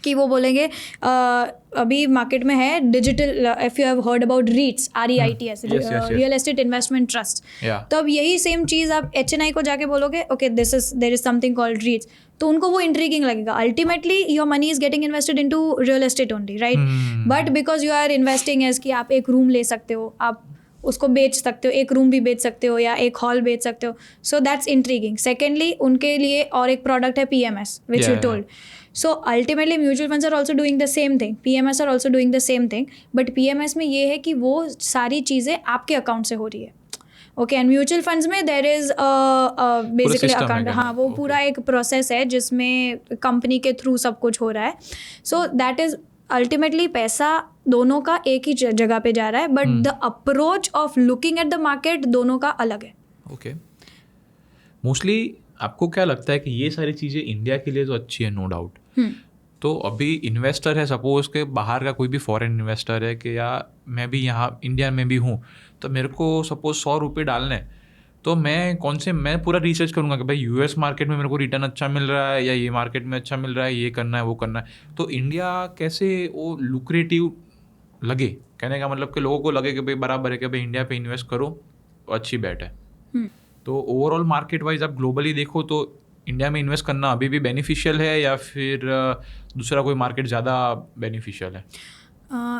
कि वो बोलेंगे अभी मार्केट में है digital, if you have heard about REITs, REITs, Yes. Real estate investment trust. Yeah. तो अब यही सेम चीज़ आप HNI को जाके बोलोगे, okay there is something called REITs, तो उनको वो इंट्रीगिंग लगेगा. Ultimately your money is getting invested into real estate only, right. But because you are investing as कि आप एक रूम ले सकते हो, आप उसको बेच सकते हो, एक रूम भी बेच सकते हो या एक हॉल बेच सकते हो, सो दैट्स इंट्रीगिंग. सेकेंडली उनके लिए और एक प्रोडक्ट है PMS, which you told. So ultimately mutual funds are also doing the same thing, PMS are also doing the same thing, but PMS में ये है कि वो सारी चीज़ें आपके अकाउंट से हो रही है. ओके, एंड म्यूचुअल फंड्स में there is basically system account, है हाँ वो पूरा एक प्रोसेस है जिसमें कंपनी के थ्रू सब कुछ हो रहा है. सो दैट इज़ अल्टीमेटली पैसा दोनों का एक ही जगह पे जा रहा है, but the approach of looking at the market दोनों का अलग है. ओके, मोस्टली आपको क्या लगता है कि ये सारी चीज़ें इंडिया के लिए तो अच्छी है, नो डाउट. तो अभी इन्वेस्टर है, सपोज के बाहर का कोई भी फॉरेन इन्वेस्टर है कि यार मैं भी यहाँ इंडिया में भी हूँ, तो मेरे को सपोज 100 रुपये डालने हैं, तो मैं पूरा रिसर्च करूँगा कि भाई यूएस मार्केट में मेरे को रिटर्न अच्छा मिल रहा है या ये मार्केट में अच्छा मिल रहा है, ये करना है वो करना है. तो इंडिया कैसे वो लुक्रेटिव लगे, कहने का मतलब कि लोगों को लगे कि भाई बराबर है कि भाई इंडिया पे इन्वेस्ट करो, अच्छी बैट है. तो ओवरऑल मार्केट वाइज आप ग्लोबली देखो तो इंडिया में इन्वेस्ट करना अभी भी बेनिफिशियल है या फिर दूसरा कोई मार्केट ज़्यादा बेनिफिशियल है?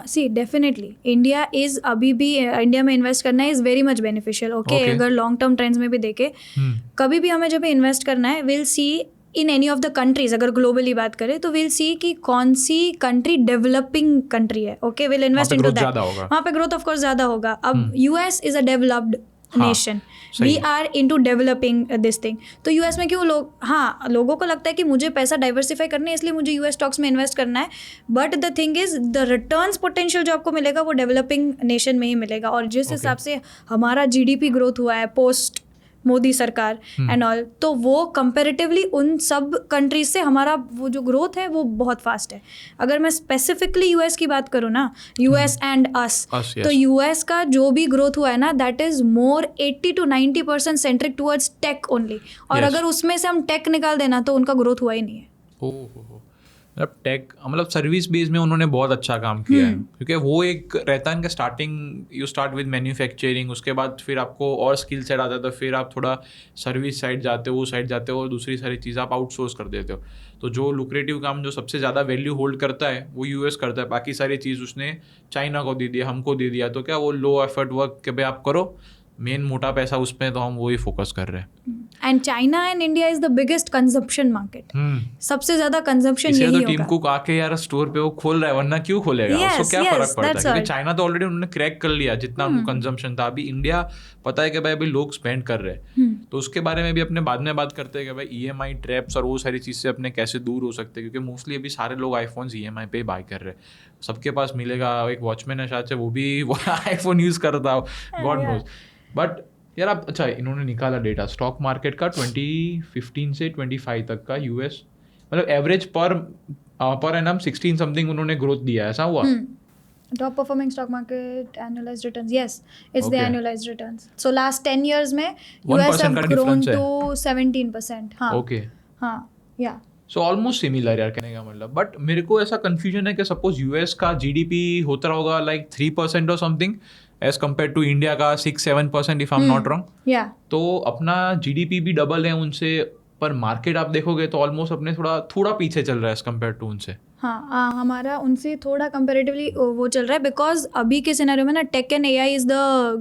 सी डेफिनेटली इंडिया इज़ अभी भी इंडिया में इन्वेस्ट करना is very much beneficial. Okay, अगर लॉन्ग टर्म ट्रेंड्स में भी देखें, कभी भी हमें जब इन्वेस्ट करना है, will see in any of the countries, अगर ग्लोबली बात करें तो विल सी कि कौन सी कंट्री डेवलपिंग कंट्री है. Okay, will invest into that. वहाँ पे ग्रोथ ऑफ कोर्स ज़्यादा होगा. अब US is a developed nation, we are into developing this thing. तो यूएस में क्यों लोगों को लगता है कि मुझे पैसा डाइवर्सिफाई करना है इसलिए मुझे यूएस स्टॉक्स में इन्वेस्ट करना है, but the thing is the returns potential जो आपको मिलेगा वो डेवलपिंग नेशन में ही मिलेगा. और जिस हिसाब से हमारा जीडीपी ग्रोथ हुआ है पोस्ट मोदी सरकार एंड ऑल, तो वो कंपैरेटिवली उन सब कंट्रीज से हमारा वो जो ग्रोथ है वो बहुत फास्ट है. अगर मैं स्पेसिफिकली यूएस की बात करूँ ना, यूएस एंड अस, तो यूएस का जो भी ग्रोथ हुआ है ना, that is more 80 to 90% centric towards tech only. और अगर उसमें से हम टेक निकाल देना तो उनका ग्रोथ हुआ ही नहीं है. मतलब टेक मतलब सर्विस बेस में उन्होंने बहुत अच्छा काम किया है, क्योंकि वो एक रहता है इनका starting, you start with manufacturing, उसके बाद फिर आपको और स्किल सेट आता है, तो फिर आप थोड़ा सर्विस साइड जाते हो, वो साइड जाते हो, और दूसरी सारी चीज़ आप आउटसोर्स कर देते हो. तो जो लुक्रेटिव काम जो सबसे ज़्यादा वैल्यू होल्ड करता है वो यूएस करता है, बाकी सारी चीज़ उसने चाइना को दे दिया, हमको दे दिया. तो क्या वो लो एफर्ट वर्क के भाई आप करो, मेन मोटा पैसा उसमें, तो हम वही फोकस कर रहे हैं. And China and India is the biggest consumption market. सबसे ज्यादा कंजम्पशन यही होगा. टीम कुक आके यार स्टोर पे वो खोल रहा है, वरना क्यों खोलेगा? उसको क्या फर्क पड़ता है, क्योंकि चाइना तो ऑलरेडी उन्होंने क्रैक कर लिया जितना उनको कंजम्पशन था. अभी इंडिया पता है कि भाई अभी लोग स्पेंड कर रहे हैं, तो उसके बारे में भी अपने बाद में बात करते हैं कि भाई ईएमआई ट्रैप्स और वो सारी चीज़ से अपने कैसे दूर हो सकते हैं, क्योंकि मोस्टली अभी सारे लोग आईफोन्स ईएमआई पे बाय कर रहे हैं. सबके पास मिलेगा. एक वॉचमैन है शायद से, वो भी आईफोन यूज़ करता हो, गॉड नोज. बट यार आप अच्छा, इन्होंने निकाला डेटा स्टॉक मार्केट का 2015 से 25 तक का यूएस, मतलब एवरेज पर एनम 16 समथिंग उन्होंने ग्रोथ दिया है, ऐसा हुआ? Top performing stock market annualised returns, yes it's the annualised returns. So last 10 years में यूएस हैव ग्रोन टू 17%. हाँ, ओके, हाँ, या सो ऑलमोस्ट सिमिलर यार, कहने का मतलब. बट मेरे को ऐसा कंफ्यूजन है कि सपोज यूएस का जीडीपी होता होगा लाइक 3% और something as compare to India का 6-7% if I am not wrong. तो अपना जीडीपी भी डबल है उनसे, पर मार्केट आप देखोगे तो ऑलमोस्ट अपने थोड़ा पीछे चल रहा है एज कम्पेयर टू उनसे. हाँ, हमारा उनसे थोड़ा कंपेरेटिवली वो चल रहा है, बिकॉज अभी के सिनेरियो में ना tech and AI is the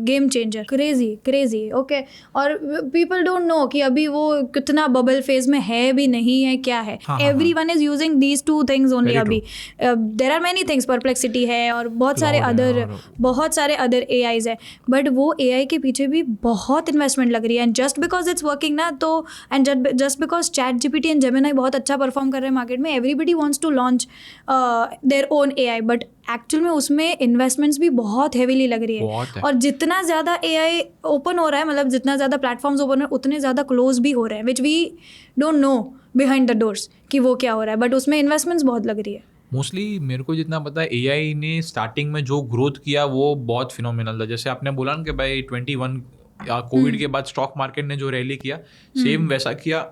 game changer. Crazy okay. और पीपल डोंट नो कि अभी वो कितना बबल फेज में है भी नहीं है, क्या है. Everyone is using these two things only. अभी there are many things, Perplexity है और बहुत सारे अदर एआईज है, बट वो एआई के पीछे भी बहुत इन्वेस्टमेंट लग रही है. And just because it's working ना, तो and just because ChatGPT and Gemini बहुत अच्छा परफॉर्म कर रहे हैं मार्केट में, everybody wants to launch their own AI, but actual में उसमें इन्वेस्टमेंट्स भी बहुत हेवीली लग रही है. और जितना ज़्यादा एआई ओपन हो रहा है, मतलब जितना ज़्यादा प्लेटफॉर्म्स ओपन हो रहे हैं, उतने ज़्यादा क्लोज भी हो रहे हैं, which we don't know behind the doors कि वो क्या हो रहा है, बट उसमें इन्वेस्टमेंट्स बहुत लग रही है. मोस्टली मेरे को जितना पता है, एआई ने स्टार्टिंग में जो ग्रोथ किया वो बहुत फिनोमिनल था. जैसे आपने बोला ना कि भाई 21 कोविड के बाद स्टॉक मार्केट ने जो रैली किया, सेम वैसा किया.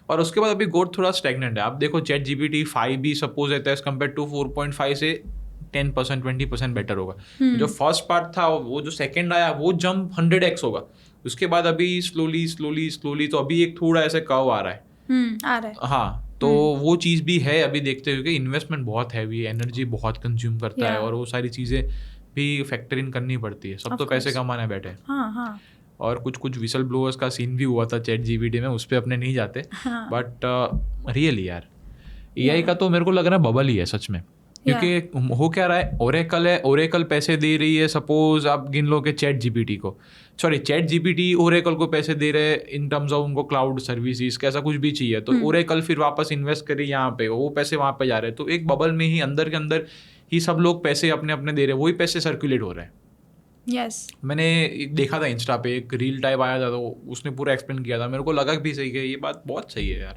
और उसके बाद अभी ग्रोथ थोड़ा स्टैग्नेंट है. आप देखो चैट जीपीटी 5 भी सपोज रहता है एज कम्पेयर टू 4.5 से 10% 20% बेटर होगा. जो फर्स्ट पार्ट था, वो जो सेकंड आया वो जंप 100x होगा. उसके बाद अभी स्लोली तो अभी एक थोड़ा ऐसे कर्व आ रहा है. हाँ, तो वो चीज़ भी है अभी देखते हुए कि इन्वेस्टमेंट बहुत हैवी है, एनर्जी बहुत कंज्यूम करता है, और वो सारी चीज़ें भी फैक्टर इन करनी पड़ती है. सब तो पैसे कमाने बैठे. हाँ. और कुछ विसल ब्लोअर्स का सीन भी हुआ था चैट जीपीटी में, उस पर अपने नहीं जाते. बट रियली यार एआई का तो मेरे को लग रहा है बबल ही है सच में, क्योंकि हो क्या रहा है, ओरेकल है, ओरेकल पैसे दे रही है, सपोज आप गिन लो कि चैट जीपीटी को, सॉरी चैट जीपीटी ओरेकल को पैसे दे रहे हैं इन टर्म्स ऑफ उनको क्लाउड सर्विसेज कैसा कुछ भी चाहिए, तो ओरेकल फिर वापस इन्वेस्ट करे यहाँ पे, वो पैसे वहाँ पे जा रहे हैं, तो एक बबल में ही अंदर के अंदर ही सब लोग पैसे अपने अपने दे रहे हैं, वही पैसे सर्कुलेट हो रहे हैं। यस मैंने देखा था इंस्टा पे एक रील टाइप आया था, तो उसने पूरा एक्सप्लेन किया था, मेरे को लगा भी सही है, ये बात बहुत सही है यार।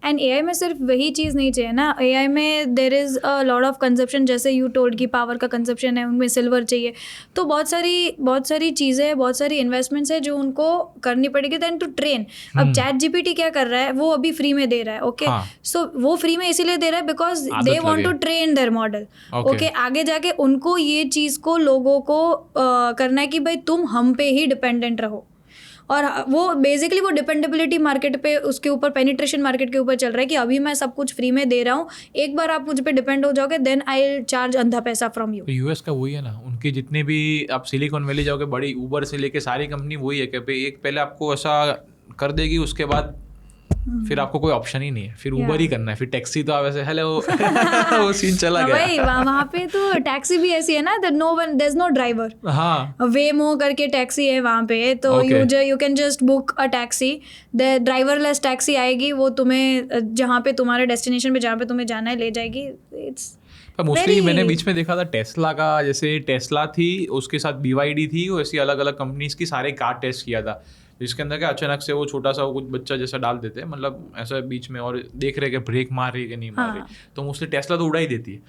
एंड एआई में सिर्फ वही चीज़ नहीं चाहिए ना, एआई में there is a lot of consumption, जैसे यू टोल्ड की पावर का कंजप्शन है, उनमें सिल्वर चाहिए, तो बहुत सारी चीज़ें, बहुत सारी इन्वेस्टमेंट्स है जो उनको करनी पड़ेगी दैन टू ट्रेन। अब चैट जीपीटी क्या कर रहा है, वो अभी फ्री में दे रहा है, ओके, सो वो फ्री में इसीलिए दे रहा है because they want to train their model, okay, आगे जाके उनको ये चीज़ को लोगों को करना है कि भाई तुम हम पे ही डिपेंडेंट रहो, और वो बेसिकली वो डिपेंडेबिलिटी मार्केट पे, उसके ऊपर पेनिट्रेशन मार्केट के ऊपर चल रहा है कि अभी मैं सब कुछ फ्री में दे रहा हूँ, एक बार आप मुझ पे डिपेंड हो जाओगे देन आई विल चार्ज अंधा पैसा फ्रॉम यू। तो यूएस का वही है ना, उनके जितने भी आप सिलिकॉन वैली जाओगे, बड़ी ऊबर से लेके सारी कंपनी वही है कि भाई एक पहले आपको ऐसा कर देगी, उसके बाद फिर आपको कोई ऑप्शन ही नहीं है, फिर ऊबर ही करना है, फिर टैक्सी तो आप ऐसे हेलो वो सीन चला गया। भाई वहाँ पे तो टैक्सी भी ऐसी है ना, no one, there is no driver, हाँ वेमो करके टैक्सी है वहाँ पे, तो you can just book a taxi, the driverless taxi आएगी, वो तुम्हें जहाँ पे तुम्हारे डेस्टिनेशन पे जहाँ पे तुम्हें जाना है ले जाएगी। इट्स मोस्टली मैंने बीच में देखा था टेस्ला का, जैसे टेस्ला थी उसके साथ BYD थी, वैसी अलग अलग कंपनीज की सारे कार टेस्ट किया था, जिसके अंदर क्या अचानक से वो छोटा सा कुछ बच्चा जैसा डाल देते हैं, मतलब ऐसा बीच में, और देख रहे कि ब्रेक मार रही है कि नहीं मार रही, तो मोस्टली टेस्ला तो उड़ा ही देती है,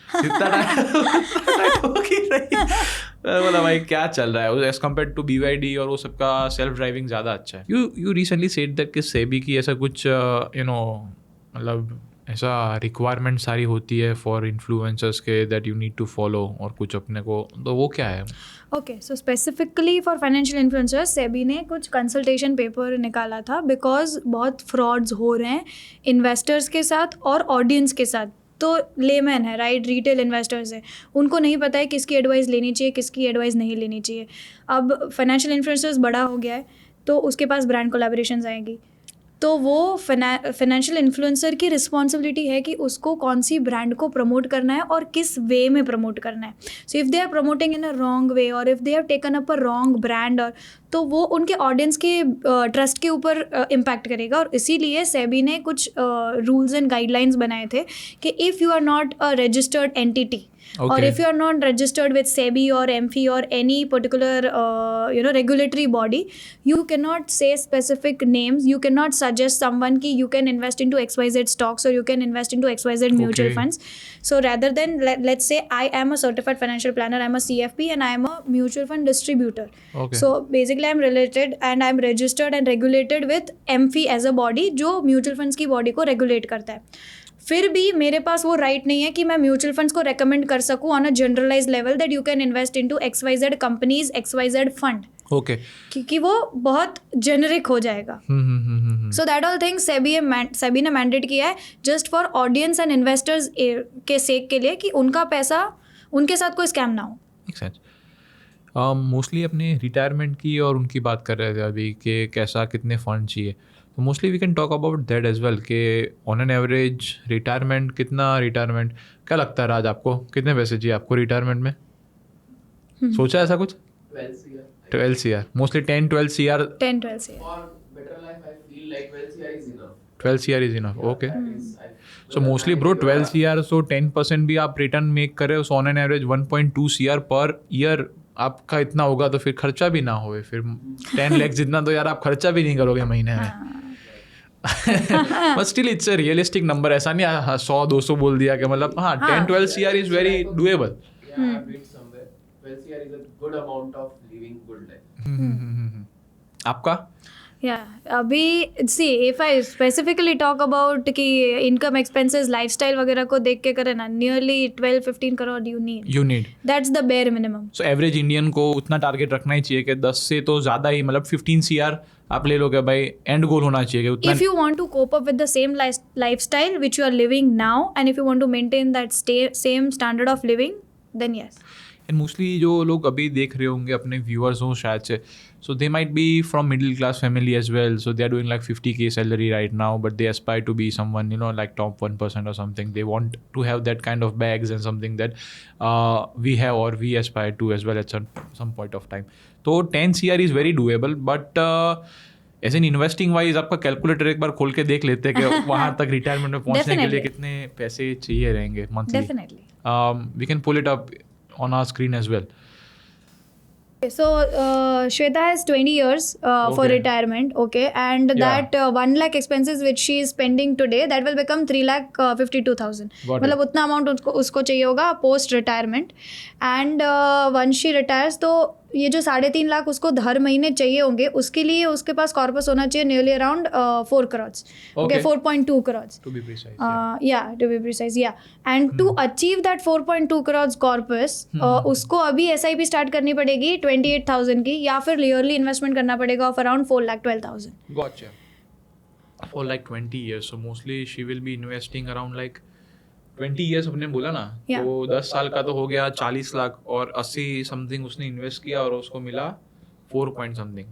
बोला भाई क्या चल रहा है एज कम्पेयर टू BYD, और वो सबका सेल्फ ड्राइविंग ज़्यादा अच्छा है। यू रिसेंटली सेड दैट कि सेबी की ऐसा कुछ यू नो मतलब ऐसा रिक्वायरमेंट सारी होती है फॉर इन्फ्लुएंसर्स के that you need to follow, और कुछ अपने को, तो वो क्या है? Okay, so specifically for financial influencers SEBI ने कुछ कंसल्टेशन पेपर निकाला था, बिकॉज बहुत फ्रॉड्स हो रहे हैं इन्वेस्टर्स के साथ और ऑडियंस के साथ। तो लेमैन है, राइट, रिटेल इन्वेस्टर्स है, उनको नहीं पता है किसकी एडवाइस लेनी चाहिए, किसकी एडवाइस नहीं लेनी चाहिए। अब फाइनेंशियल इन्फ्लुएंसर्स बड़ा हो गया है, तो उसके पास ब्रांड कोलैबोरेशंस आएंगी, तो वो फाइनेंशियल इन्फ्लुएंसर की रिस्पॉन्सिबिलिटी है कि उसको कौन सी ब्रांड को प्रमोट करना है और किस वे में प्रमोट करना है। So if they are promoting in a wrong way, और if they have taken up a wrong brand, और तो वो उनके ऑडियंस के ट्रस्ट के ऊपर इम्पैक्ट करेगा। और इसीलिए सेबी ने कुछ रूल्स एंड गाइडलाइंस बनाए थे कि if you are not a registered entity, or if you are not registered with SEBI or MFI or any particular regulatory body, you cannot say specific names, you cannot suggest someone ki you can invest into XYZ stocks or you can invest into XYZ mutual funds. So rather than let's say I am a certified financial planner, I am a CFP and I am a mutual fund distributor. So basically I am related and I am registered and regulated with MFI as a body, जो mutual funds की body को regulate करता है। फिर भी मेरे पास वो right नहीं है कि मैं म्यूचुअल फंड्स को रेकमेंड कर सकूं on a generalize level that you can invest into XYZ companies, XYZ fund, okay, क्योंकि वो बहुत जेनरिक हो जाएगा। So that all things SEBI ने मैंडेट किया है just for audience and investors के सेक के लिए, कि उनका पैसा उनके साथ कोई स्कैम ना हो। मोस्टली अपने रिटायरमेंट की और उनकी बात कर रहे थे अभी कि कैसा कितने फंड चाहिए, तो mostly we can talk about that as well कि on an average retirement retirement क्या लगता है राज, आपको कितने पैसे चाहिए आपको रिटायरमेंट में? सोचा ऐसा कुछ? 12 CR, mostly 10-12 CR, 10-12 CR, For better life, I feel like 12 CR is enough. 12 CR is enough, okay. I so mostly bro 12 CR, सो 10% भी आप रिटर्न मेक कर रहे हो, so on an average 1.2 CR per year आपका इतना होगा, तो फिर खर्चा भी ना होए, फिर 10 लाख जितना तो यार आप खर्चा भी नहीं करोगे महीने में। But still it's a realistic number, ऐसा नहीं 100-200 बोल दिया कि मतलब हाँ 10-12 CR is very doable. Yeah, I've read somewhere. 12 CR is a good amount of living good life. आपका? अभी see if I specifically talk about कि इनकम एक्सपेंसेस लाइफस्टाइल वगैरह को देख के करें ना, nearly 12-15 crore you need, that's the bare minimum. So average Indian को उतना टारगेट रखना ही चाहिए कि 10 से तो ज़्यादा ही, मतलब 15 CR आप ले लो कि भाई एंड गोल होना चाहिए कि उतना। If you want to cope up with the same lifestyle which you are living now, and if you want to maintain that same standard of living, then yes. And mostly जो लोग अभी देख रहे होंगे अपने व्यूअर्स हों शायद से, so they might be from middle class family as well, so they are doing like 50K salary right now, but they aspire to be someone like top 1% or something. They want to have that kind of bags and something that we have or we aspire to as well at some point of time. तो 10 CR is very doable, but as an investing wise आपका calculator एक बार खोल के देख लेते हैं कि वहाँ तक रिटायरमेंट में पहुँचने के लिए कितने पैसे चाहिए रहेंगे monthly. Definitely. We can pull it up on our screen as well. So Shweta has 20 years for Okay. retirement, okay, and Yeah. that 1 lakh expenses which she is spending today, that will become 3,52,000. Got it. मतलब उतना amount उसको चाहिए होगा post retirement. And once she retires तो ये जो 3.5 लाख उसको हर महीने चाहिए होंगे, उसके लिए उसके पास कॉर्पस होना चाहिए nearly around 4 crores. Okay, Okay. 4.2 crores. To be precise. To be precise, yeah. And to achieve that 4.2 crores corpus, उसको अभी SIP स्टार्ट करनी पड़ेगी 28,000 की, या फिर ईयरली इन्वेस्टमेंट करना पड़ेगा of around 4,12,000. Gotcha. For like 20 years, so mostly she will be investing around like 20 years अपने बोला ना, Yeah. तो 10 साल का तो हो गया 40 लाख, और 80 समथिंग उसने इन्वेस्ट किया और उसको मिला 4 point समथिंग.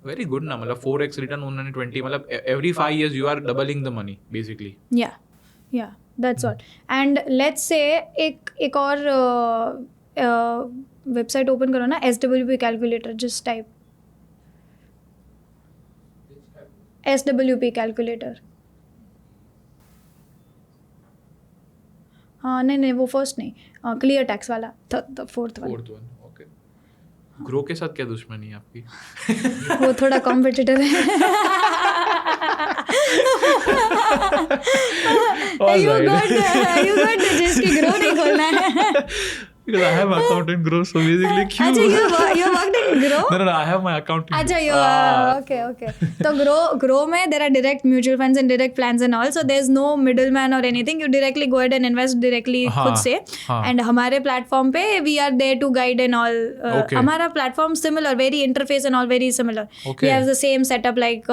वेरी गुड ना, मतलब 4x रिटर्न उन्होंने 20, मतलब every 5 years you are doubling the money basically. Yeah, that's all. And let's say एक और वेबसाइट ओपन करो ना, SWP calculator, just type SWP calculator. हाँ नहीं वो फर्स्ट नहीं, क्लियर टैक्स वाला, फोर्थ वाला. Fourth one. ओके. ग्रो के साथ क्या दुश्मनी है आपकी? वो थोड़ा कॉम्पिटिटर है. You got जिसकी ग्रो नहीं खोलना है. Because I have account in Grow, so basically क्यों? अच्छा, you worked in Grow? No, I have my account in अच्छा, okay. तो grow में there are direct mutual funds and direct plans and all, so there's no middleman or anything. You directly go ahead and invest directly खुद से. And हमारे platform पे we are there to guide and all. Okay. हमारा platform similar, very interface and all very similar. Okay. We have the same setup like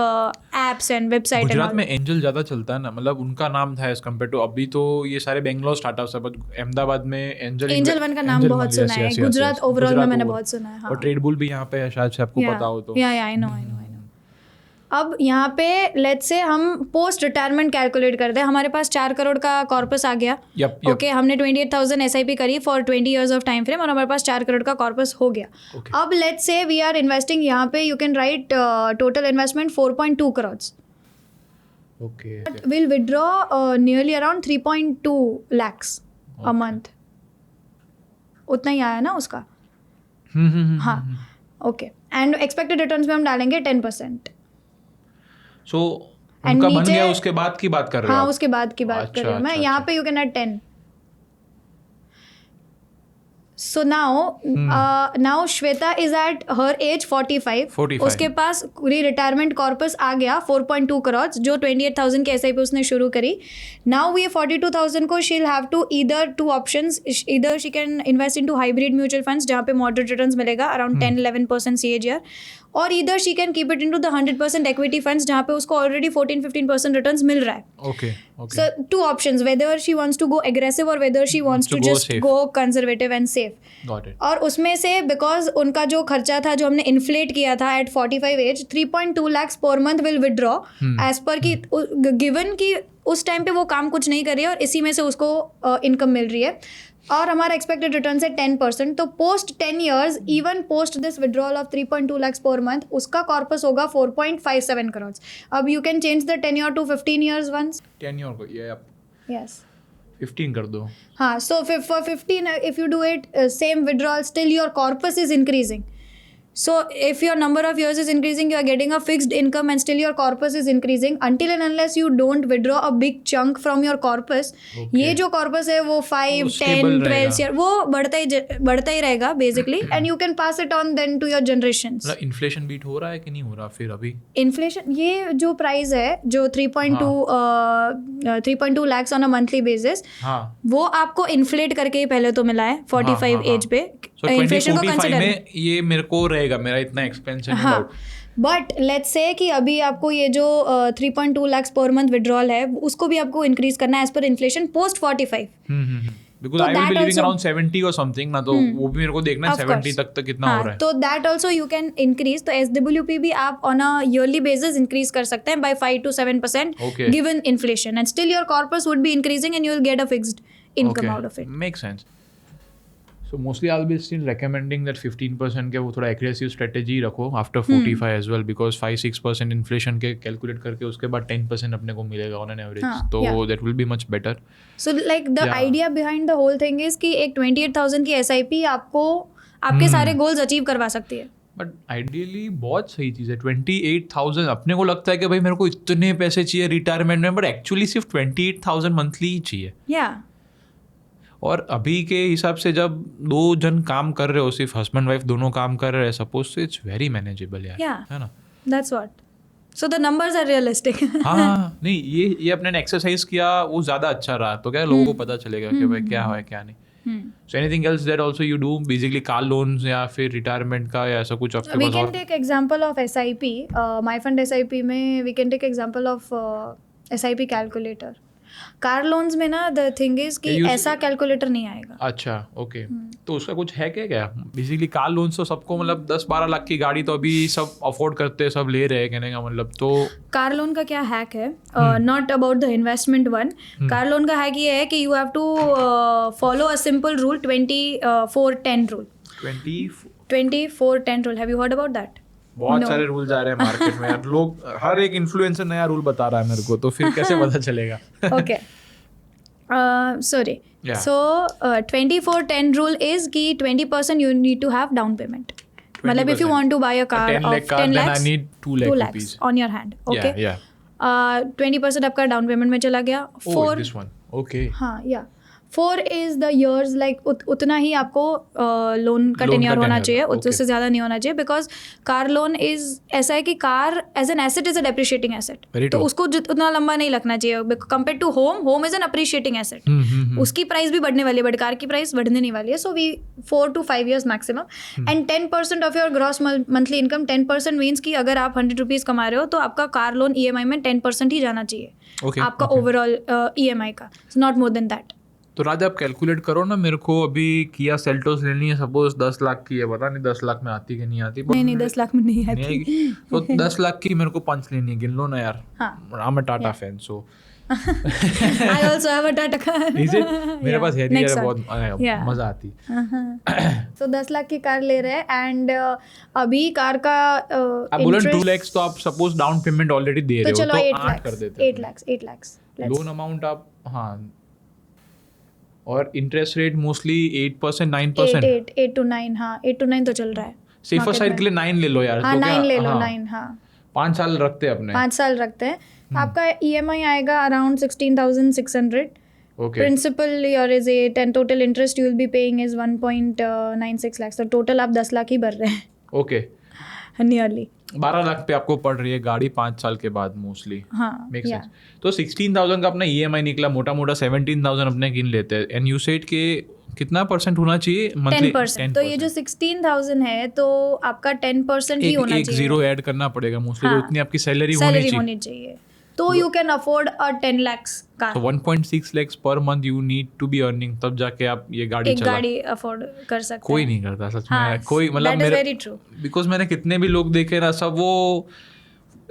apps and website and Gujarat all. में angel ज़्यादा चलता है ना, मतलब उनका नाम था एज कम्पेयर टू, अभी तो ये सारे बेंगलोर स्टार्टअप्स है, बट अहमदाबाद में एंजल वन का नाम बहुत सुना है. गुजरात ओवरऑल में मैंने बहुत सुना है. हाँ. और ट्रेडबुल भी यहाँ पे है शायद से, आपको पता हो तो. या आई नो. अब यहाँ पे लेट्स से हम पोस्ट रिटायरमेंट कैलकुलेट करते हैं. हमारे पास 4 करोड़ का कॉर्पस आ गया. Yep. ओके, हमने 28,000 SIP करी for 20 years of time frame, और हमारे पास 4 करोड़ का कॉर्पस हो गया. Okay. अब let's say we are investing, यहाँ पे you can write total investment 4.2 crores. Okay. Will withdraw nearly around 3.2 lakhs a month. उतना ही आया ना उसका. हाँ, ओके. एंड एक्सपेक्टेड रिटर्न्स में हम डालेंगे 10%. सो And उनका बन नीचे- गया, उसके बाद की बात कर रहे हो हाँ, आप? उसके बाद की बात कर रही हूँ मैं. यहाँ पे you can add 10. So now Shweta is at her age 45. 45. उसके पास पूरी रिटायरमेंट कॉर्पस आ गया 4.2 crores, जो 28,000 के SIP उसने शुरू करी. Now we 42,000 को she'll have to either 2 options. Either she can invest into hybrid mutual funds जहाँ पे moderate returns मिलेगा around 10-11% CAGR, और either she can keep it into the 100% equity funds जहाँ पे उसको already 14-15% returns मिल रहा है. Okay. Okay. So 2 options, whether she wants to go aggressive or whether she wants to go just safe. go conservative and safe. Got it. और उसमें से because उनका जो खर्चा था जो हमने इन्फ्लेट किया था at 45 age, 3.2 lakhs per month will withdraw as per की गिवन कि उस टाइम पे वो काम कुछ नहीं कर रही है और इसी में से उसको इनकम मिल रही है, और हमारा एक्सपेक्टेड रिटर्न है 10%. तो post 10 years, even post this withdrawal of 3.2 lakhs per month, उसका कॉर्पस होगा 4.57 crores. अब you can change the tenure to 15 years once. 10 year को ये आप यस. 15 कर दो. हाँ, so for 15, if you do it same withdrawal, still your corpus is increasing. So if your number of years is increasing, you are getting a fixed income and still your corpus is increasing until and unless you don't withdraw a big chunk from your corpus. Okay. ये जो corpus है वो 5, वो 10, stable 12 रहेगा. year वो बढ़ता ही रहेगा basically, and you can pass it on then to your generations. मतलब इन्फ्लेशन बीट हो रहा है कि नहीं हो रहा फिर अभी? इन्फ्लेशन, ये जो प्राइस है जो 3.2 lakhs on a monthly basis, हाँ. वो आपको इन्फ्लेट करके ही पहले तो मिला है 45 एज पे. So इन्फ्लेशन को 2045 कंसिडर, में ये मेरे को रहेगा, मेरा इतना एक्सपेंस है. हाँ. बट लेट्स से कि अभी आपको ये जो 3.2 lakhs पर मंथ विड्रॉल है उसको भी आपको इंक्रीज करना है as per inflation post 45. Because तो I will that B living also- around 70 और समथिंग ना, तो वो भी मेरे को देखना है Of 70 course. तक कितना हो रहा है. तो that also you can increase. तो SWP भी आप on a yearly basis increase कर सकते हैं by 5 to 7% Okay. Given inflation, and still your corpus would be increasing and you will get a fixed income out of it. Makes sense. So mostly I'll be still recommending that 15% के वो थोड़ा aggressive strategy रखो after 45 as well, because 5-6% inflation के calculate करके उसके बाद 10% अपने को मिलेगा on an average. हाँ, तो yeah. that will be much better. So like the Yeah. Idea behind the whole thing is कि एक 28,000 की SIP आपको आपके सारे गोल्स अचीव करवा सकती है. बट आइडियली बहुत सही चीज़ है. 28,000 अपने को लगता है कि भाई मेरे को इतने पैसे चाहिए रिटायरमेंट में, बट एक्चुअली सिर्फ 28,000 मंथली ही चाहिए. या और अभी के हिसाब से जब 2 जन काम कर रहे हो, सिर्फ हस्बैंड वाइफ दोनों काम कर रहे हैं, suppose say it's very manageable यार. Yeah. है ना. That's what. So the numbers are realistic. हाँ नहीं, ये अपने ने एक्सरसाइज किया वो ज़्यादा अच्छा रहा, तो क्या लोगों को पता चलेगा कि भाई क्या है क्या नहीं. So anything else that also you do, basically car loans या फिर रिटायरमेंट का या ऐसा कुछ आपके We पास can और? take example of SIP. My fund SIP में we can take example of SIP calculator. Car loans में ना द थिंग इज कि You- ऐसा कैलकुलेटर नहीं आएगा. अच्छा ओके. तो उसका कुछ है क्या बेसिकली कार लोन्स तो सबको मतलब 10-12 लाख की गाड़ी तो अभी सब अफोर्ड करते हैं, सब ले रहे हैं कहने का मतलब. तो कार लोन का क्या हैक है, not about the investment one. Car loan का हैक ये है कि you have to follow a simple rule, 24-10 rule. 24-10 rule, have you heard about that? बहुत No. सारे रूल्स आ रहे हैं मार्केट में यार. लोग हर एक इन्फ्लुएंसर नया रूल बता रहा है मेरे को, तो फिर कैसे पता चलेगा. Okay. Sorry. Yeah. So 24-10 rule is कि 20% you need to have down payment. मतलब if you 20%. want to buy a car 10 of lakh car, 10 then I lakhs, need 2 lakh rupees. on your hand. Okay. Yeah. 20% आपका down payment में चला गया. Oh, this one. Okay. हाँ या 4 is the years, like उतना ही आपको loan का Loan tenure का होना tenure, चाहिए, okay. उससे ज़्यादा नहीं होना चाहिए. बिकॉज कार लोन इज ऐसा है कि car as an asset is a depreciating asset. Very तो true. उसको उतना लंबा नहीं रखना चाहिए compare to home is an appreciating asset. उसकी प्राइस भी बढ़ने वाली है, बट कार की प्राइस बढ़ने नहीं वाली है. So we 4 to 5 years maximum. And 10% of your gross monthly income. 10% means कि अगर आप 100 रुपीज़ कमा रहे हो तो आपका कार लोन EMI में 10% ही जाना चाहिए. Okay, आपका okay. ओवरऑल EMI का, नॉट मोर देन दैट. तो राजा आप कैलकुलेट करो ना, मेरे को अभी किया सेल्टोस लेनी है, सपोज 10 लाख की है, पता नहीं 10 लाख में आती कि नहीं आती. but नहीं 10 लाख में नहीं नहीं आती. आएगी. तो 10 लाख की मेरे को 5 लेनी है, गिन लो ना यार. हाँ. I'm a Tata fan, so I also have a Tata car. is it? मेरे Yeah. पास है नहीं Next यार, one. बहुत Yeah. मजा आती. So 10 लाख की कार ले रहे हैं एंड अभी कार का आप बोलो 2 lakhs, तो आप सपोज डाउन पेमेंट ऑलरेडी दे तो रहे हो, चलो 8 तो 8 कर lakhs. देते 8 lakhs. लोन अमाउंट आप. हाँ. और इंटरेस्ट रेट मोस्टली 8%, 9%. 8 to 9. हाँ 8 to 9 तो चल रहा है. सेफर market साइड में. के लिए 9 ले लो यार. हाँ तो क्या- 9 ले लो. हाँ, 9 हाँ 5 साल रखते हैं अपने. 5 साल रखते हैं. आपका EMI आएगा around 16,600. Okay. Principal your is 8 and total interest you will be paying is 1.96 lakhs. तो टोटल आप 10 लाख ही भर रहे हैं ओके. नियरली. 12 लाख पे आपको पड़ रही है गाड़ी 5 साल के बाद मोस्टली. हाँ मेक या सेंस. तो 16,000 का अपना EMI निकला, मोटा मोटा 17,000 अपने गिन लेते हैं. एंड यू सेड के कितना परसेंट होना चाहिए मंथली? 10%. तो ये जो 16,000 है तो आपका 10% ही होना एक चाहिए. जीरो ऐड करना पड़ेगा मोस्टली. हाँ. तो उतनी आपकी सैलरी होनी सैलरी चाहिए. होनी चाहिए. तो you can afford a 10 lakhs car. तो 1.6 lakhs per month you need to be earning, तब जाके आप ये गाड़ी एक चला. गाड़ी अफोर्ड कर सकते कोई हैं. नहीं करता सच हाँ, में. कोई मतलब that is मेरे, very true. बिकॉज मैंने कितने भी लोग देखे ना, सब वो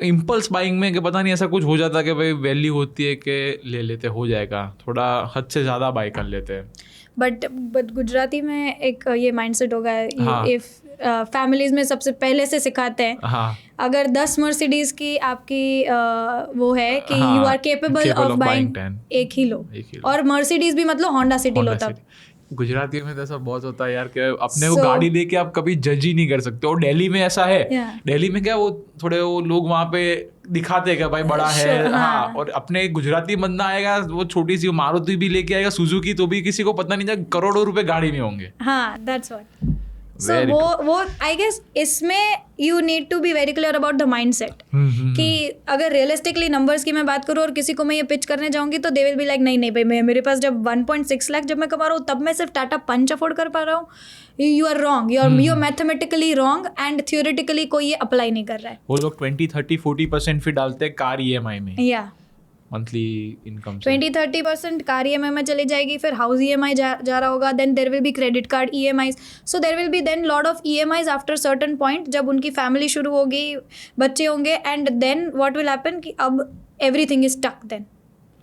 इम्पल्स बाइंग में कि पता नहीं ऐसा कुछ हो जाता है कि भाई वैल्यू होती है कि ले लेते, हो जाएगा, थोड़ा हद से ज़्यादा बाई कर लेते हैं. बट गुजराती में एक ये माइंडसेट होगा. हाँ. इफ फैमिलीज में सबसे पहले से सिखाते हैं हाँ. अगर 10 मर्सिडीज की आपकी वो है कि हाँ, you are capable capable of of buying, buying 10. एक ही लो. एक ही लो. और मर्सिडीज भी मतलब होंडा सिटी लो Honda तब. City. गुजरातियों में तो ऐसा बहुत होता है यार कि अपने को So- गाड़ी दे के आप कभी जज ही नहीं कर सकते. और दिल्ली में ऐसा है. Yeah. दिल्ली में क्या वो थोड़े वो लोग वहाँ पे दिखाते हैं कि भाई बड़ा है. Sure, हाँ. हाँ. और अपने गुजराती बंदा आएगा, वो छोटी सी मारुति भी लेके आएगा, सुजुकी, तो भी किसी को पता नहीं था करोड़ों रुपए गाड़ी में होंगे. हाँ दैट्स व्हाट. सो Very वो आई गेस इसमें you need to be very clear about the mindset कि अगर रियलिस्टिकली नंबर्स की मैं बात करूँ और किसी को मैं ये पिच करने जाऊंगी तो दे विल बी लाइक नहीं भाई मेरे पास जब 1.6 लाख जब मैं कमा रहा हूँ तब मैं सिर्फ टाटा पंच अफोर्ड कर पा रहा हूँ. You are wrong. You are mathematically wrong and theoretically कोई ये अप्लाई नहीं कर रहा है. वो लोग 20, 30, 40% फिर डालते हैं कार EMI में. या मंथली इनकम से? 20-30% कार EMI में चली जाएगी, फिर हाउस EMI जा रहा होगा, then there will be credit card EMIs, so there will be then lot of EMIs after certain point, जब उनकी फैमिली शुरू होगी, बच्चे होंगे, and then what will happen कि अब everything is stuck then.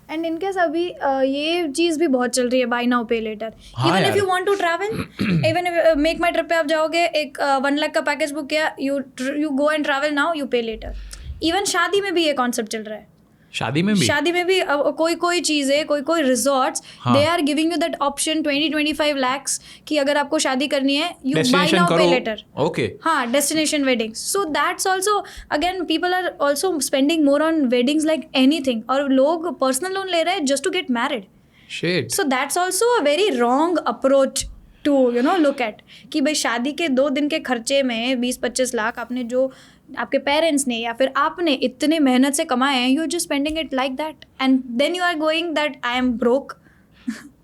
And in case अभी ये चीज़ भी बहुत चल रही है, buy now pay later. Even if you want to travel, even if make my trip पे आप जाओगे, एक 1 लाख का पैकेज बुक किया, you go and travel now, you पे लेटर. इवन शादी में भी ये कॉन्सेप्ट चल रहा है. शादी में भी कोई चीज़ है, कोई resorts, they are giving you that option 20-25 lakhs कि अगर आपको शादी करनी है, you buy now pay later. Okay. हाँ, destination weddings. So that's also again people are also spending more on weddings like anything, और लोग पर्सनल लोन ले रहे हैं just to get married. Shit. So that's also a very wrong approach to look at कि भाई शादी के 2 दिन के खर्चे में 20-25 लाख आपने जो आपके पेरेंट्स ने या फिर आपने इतने मेहनत से कमाए हैं, you are just spending it like that, and then you are going that I am broke.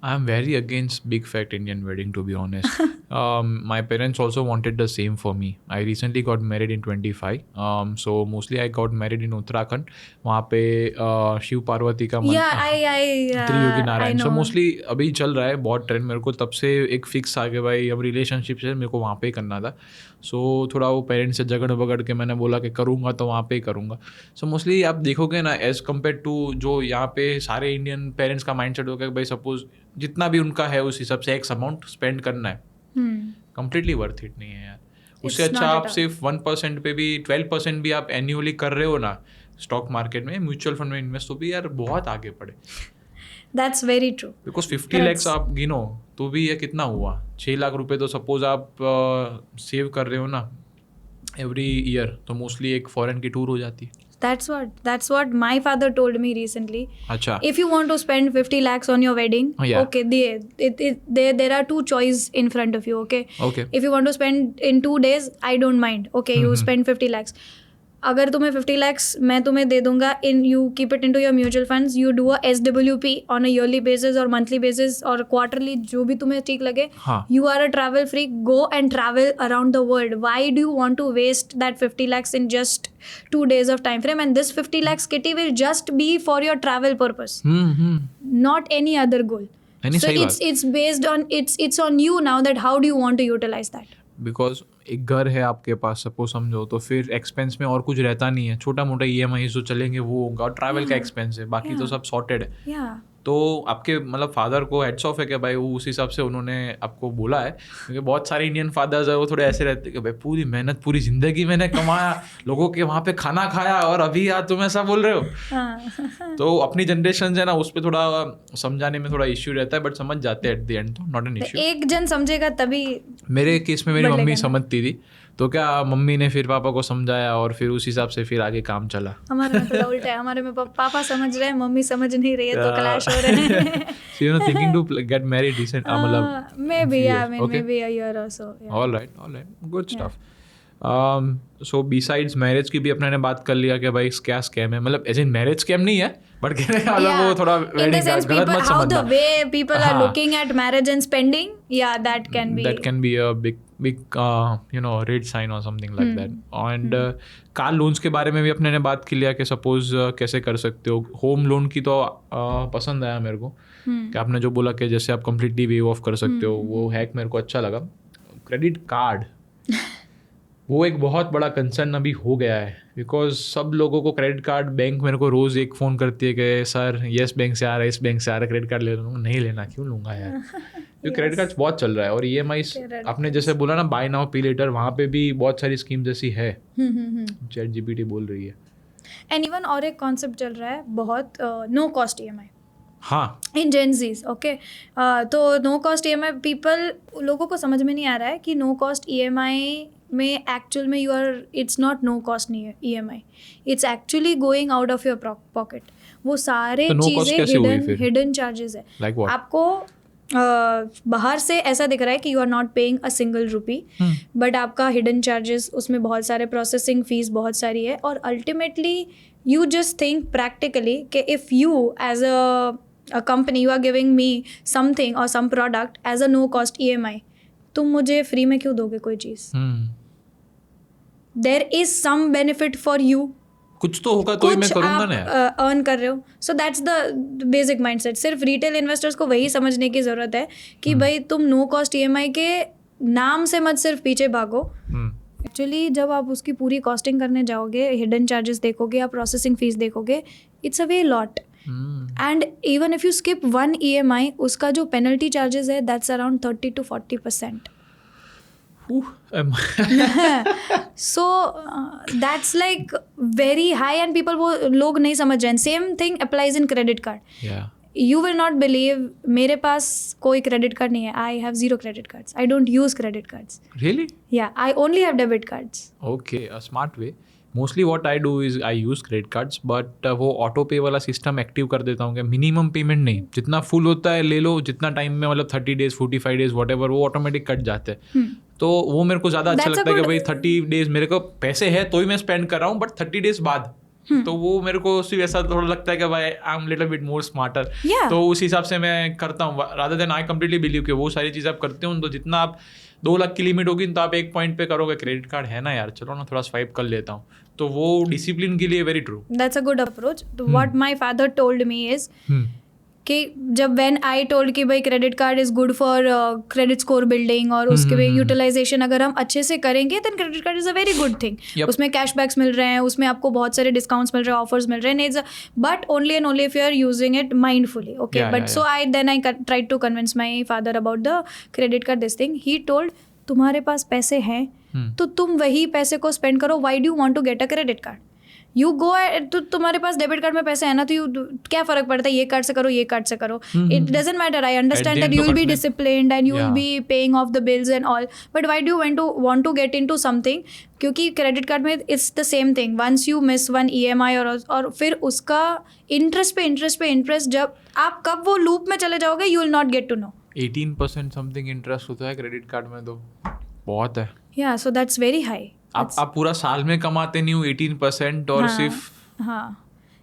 I'm very against big fat Indian wedding, to be honest. My parents also wanted the same for me. I recently got married in 25. So mostly I got married in Uttarakhand. वहाँ पे शिव पार्वती का Triyogi Narayan. So mostly अभी चल रहा है बहुत trend. मेरे को तब से एक फिक्स आ गया भाई, अब रिलेशनशिप से मेरे को वहाँ पे ही करना था. सो थोड़ा वो पेरेंट्स से झगड़ के मैंने बोला कि करूँगा तो वहाँ पे ही करूँगा. सो मोस्टली आप देखोगे ना, एज कम्पेयर टू जो यहाँ पे सारे इंडियन पेरेंट्स का माइंड सेट होगा कि भाई सपोज जितना भी उनका है उस हिसाब से एक्स अमाउंट स्पेंड करना है, कंप्लीटली वर्थ इट नहीं है यार. उससे अच्छा आप सिर्फ 1% पे भी 12% भी आप एन्यूअली कर रहे हो ना स्टॉक मार्केट में, म्यूचुअल फंड में इन्वेस्ट, तो भी यार बहुत आगे पड़े. That's very true. Because 50 lakhs आप गिनो तो भी ये कितना हुआ, 6 लाख रुपए तो सपोज आप सेव कर रहे हो ना एवरी ईयर, तो मोस्टली एक फॉरेन की टूर हो जाती है. That's what my father told me recently. अच्छा. If you want to spend 50 lakhs on your wedding, Yeah. okay, there are 2 choices in front of you, okay? Okay. If you want to spend in 2 days, I don't mind. Okay, you spend 50 lakhs. अगर तुम्हें 50 lakhs मैं तुम्हें दे दूंगा, you keep it into your mutual funds, you do a SWP on a yearly basis or monthly basis or quarterly, जो भी तुम्हें ठीक लगे. हाँ. You are a travel freak, go and travel around the world. Why do you want to waste that 50 lakhs in just 2 days of time frame? And this 50 lakhs kitty will just be for your travel purpose, not any other goal. So it's based on it's on you now that how do you want to utilize that. Because एक घर है आपके पास suppose समझो, तो फिर expense में और कुछ रहता नहीं है. छोटा मोटा EMI जो चलेंगे वो होगा, और ट्रैवल का एक्सपेंस है, बाकी तो सब सॉर्टेड है. तो आपके मतलब फादर को हेड्स ऑफ है कि भाई वो उस हिसाब से उन्होंने आपको बोला है. क्योंकि बहुत सारे इंडियन फादर्स है वो थोड़े ऐसे रहते हैं कि भाई पूरी मेहनत पूरी जिंदगी मैंने कमाया, लोगों के वहाँ पे खाना खाया, और अभी यार तुम ऐसा बोल रहे हो. तो अपनी जनरेशन है ना, उस पर थोड़ा समझाने में थोड़ा इश्यू रहता है, बट समझ जाते हैं एट द एंड, तो नॉट एन इश्यू. एक जन समझेगा तभी. मेरे केस में मेरी मम्मी समझती थी, तो क्या मम्मी ने फिर पापा को समझाया और फिर उस हिसाब से फिर आगे काम चला. हमारे में थोड़ा उल्टा है, हमारे में पापा समझ रहे हैं, मम्मी समझ नहीं रही है, तो क्लैश हो रहे हैं. So you're thinking to get married recent, मतलब maybe maybe a year or so. Yeah. All right, good stuff. So besides marriage की भी अपने ने बात कर लिया कि भाई क्या स्कैम है, मतलब एज इन मैरिज स्कैम नहीं है, बट कहने का मतलब वो थोड़ा वेडिंग का गलत मत समझना. How the way people are looking at marriage and spending, yeah, that can be a big red sign or something like that. And car loans के बारे में भी अपने ने बात की लिया कि सपोज कैसे कर सकते हो. होम लोन की तो पसंद आया मेरे को कि आपने जो बोला कि जैसे आप कम्प्लीटली वेव ऑफ कर सकते हो, वो हैक मेरे को अच्छा लगा. क्रेडिट कार्ड वो एक बहुत बड़ा कंसर्न अभी हो गया है, बिकॉज सब लोगों को क्रेडिट कार्ड, बैंक मेरे को रोज़ एक फ़ोन करती है कि सर येस बैंक से आ रहा है, इस बैंक से आ रहा है, क्रेडिट कार्ड ले लूँगा. नहीं लेना, क्यों लूँगा यार, क्योंकि क्रेडिट कार्ड बहुत चल रहा है. और EMI आपने जैसे बोला ना बाय नाउ पे लेटर, वहाँ पे भी बहुत सारी स्कीम जैसी है, ChatGPT बोल रही है. एंड इवन और एक कॉन्सेप्ट चल रहा है बहुत, नो कॉस्ट EMI. हाँ, इन जेनजीज, ओके. तो नो कॉस्ट EMI पीपल, लोगों को समझ में नहीं आ रहा है कि नो कॉस्ट EMI में एक्चुअल में it's not no cost EMI, it's actually going out of your pocket. वो सारे चीज़ें हिडन चार्जेस है. आपको बाहर से ऐसा दिख रहा है कि you are not paying a single rupee, but आपका हिडन चार्जेस उसमें बहुत सारे, प्रोसेसिंग फीस बहुत सारी है. और ultimately you just think practically कि if you as a company you are giving me something और some product as a no cost EMI, तुम मुझे फ्री में क्यों दोगे कोई चीज़? There is some benefit for you कुछ तो होगा तो ही मैं कुछ करूंगा ना यार। आप अर्न कर रहे हो, so that's the basic mindset. सिर्फ रिटेल इन्वेस्टर्स को वही समझने की ज़रूरत है कि भाई तुम नो कॉस्ट EMI के नाम से मत सिर्फ पीछे भागो। एक्चुअली जब आप उसकी पूरी कॉस्टिंग करने जाओगे, हिडन चार्जेस देखोगे, आप प्रोसेसिंग फीस देखोगे, it's a way lot. And even if you skip one EMI, उसका जो पेनल्टी चार्जेस है that's around 30 to 40%। So that's like very high and people, वो लोग नहीं समझ रहे हैं। Same thing applies in credit card. You will not believe, मेरे पास कोई क्रेडिट कार्ड नहीं है। I have 0 credit cards. I don't use credit cards. Really? या I only have debit cards. Okay, a smart way. Mostly what I do is I use credit cards, but वो auto पे वाला system active कर देता हूँ कि minimum payment नहीं, जितना फुल होता है ले लो, जितना टाइम में, मतलब 30 days 45 days वॉट एवर, वो ऑटोमेटिक कट जाते हैं। तो वो मेरे को ज़्यादा अच्छा लगता है कि भाई 30 days मेरे को पैसे है तो ही मैं स्पेंड कर रहा हूँ, बट 30 days बाद तो वो मेरे को सिर्फ ऐसा थोड़ा लगता है कि भाई I am little bit more smarter. तो उस हिसाब से मैं करता हूँ, rather than I completely believe कि वो सारी चीज़ आप करते हो तो जितना आप 2 लाख की लिमिट होगी तो आप एक पॉइंट पे करोगे क्रेडिट कार्ड है ना यार, चलो ना थोड़ा स्वाइप कर लेता हूँ, तो वो डिसिप्लिन के लिए very true. That's a good approach. What my father told me is कि जब व्हेन आई टोल्ड कि भाई credit card is good for credit score building और उसके यूटिलाइजेशन अगर हम अच्छे से करेंगे then credit card is a very good thing. उसमें कैशबैक्स मिल रहे हैं, उसमें आपको बहुत सारे डिस्काउंट्स मिल रहे हैं, ऑफर्स मिल रहे हैं, but only and only if you are using it mindfully. Okay, but so I tried to convince my father about the credit card this thing. He told तुम्हारे पास पैसे हैं तो तुम वही पैसे को स्पेंड करो। Why do you want to get a credit card? You go, तो तुम्हारे पास डेबिट कार्ड में पैसे है ना, तो क्या फर्क पड़ता है, ये कार्ड से करो, ये कार्ड से करो, it doesn't matter. I understand that you will be disciplined and you will be paying off the bills and all, but why do you want to get into something? क्योंकि credit card में it's the same thing, once you miss one EMI और फिर उसका interest पे interest, जब आप कब वो लूप में चले जाओगे you will not get to know. 18% something interest होता है क्रेडिट कार्ड में, तो बहुत है। या सो दैट्स वेरी हाई। आप पूरा साल में कमाते नहीं हो 18% और सिर्फ, हाँ,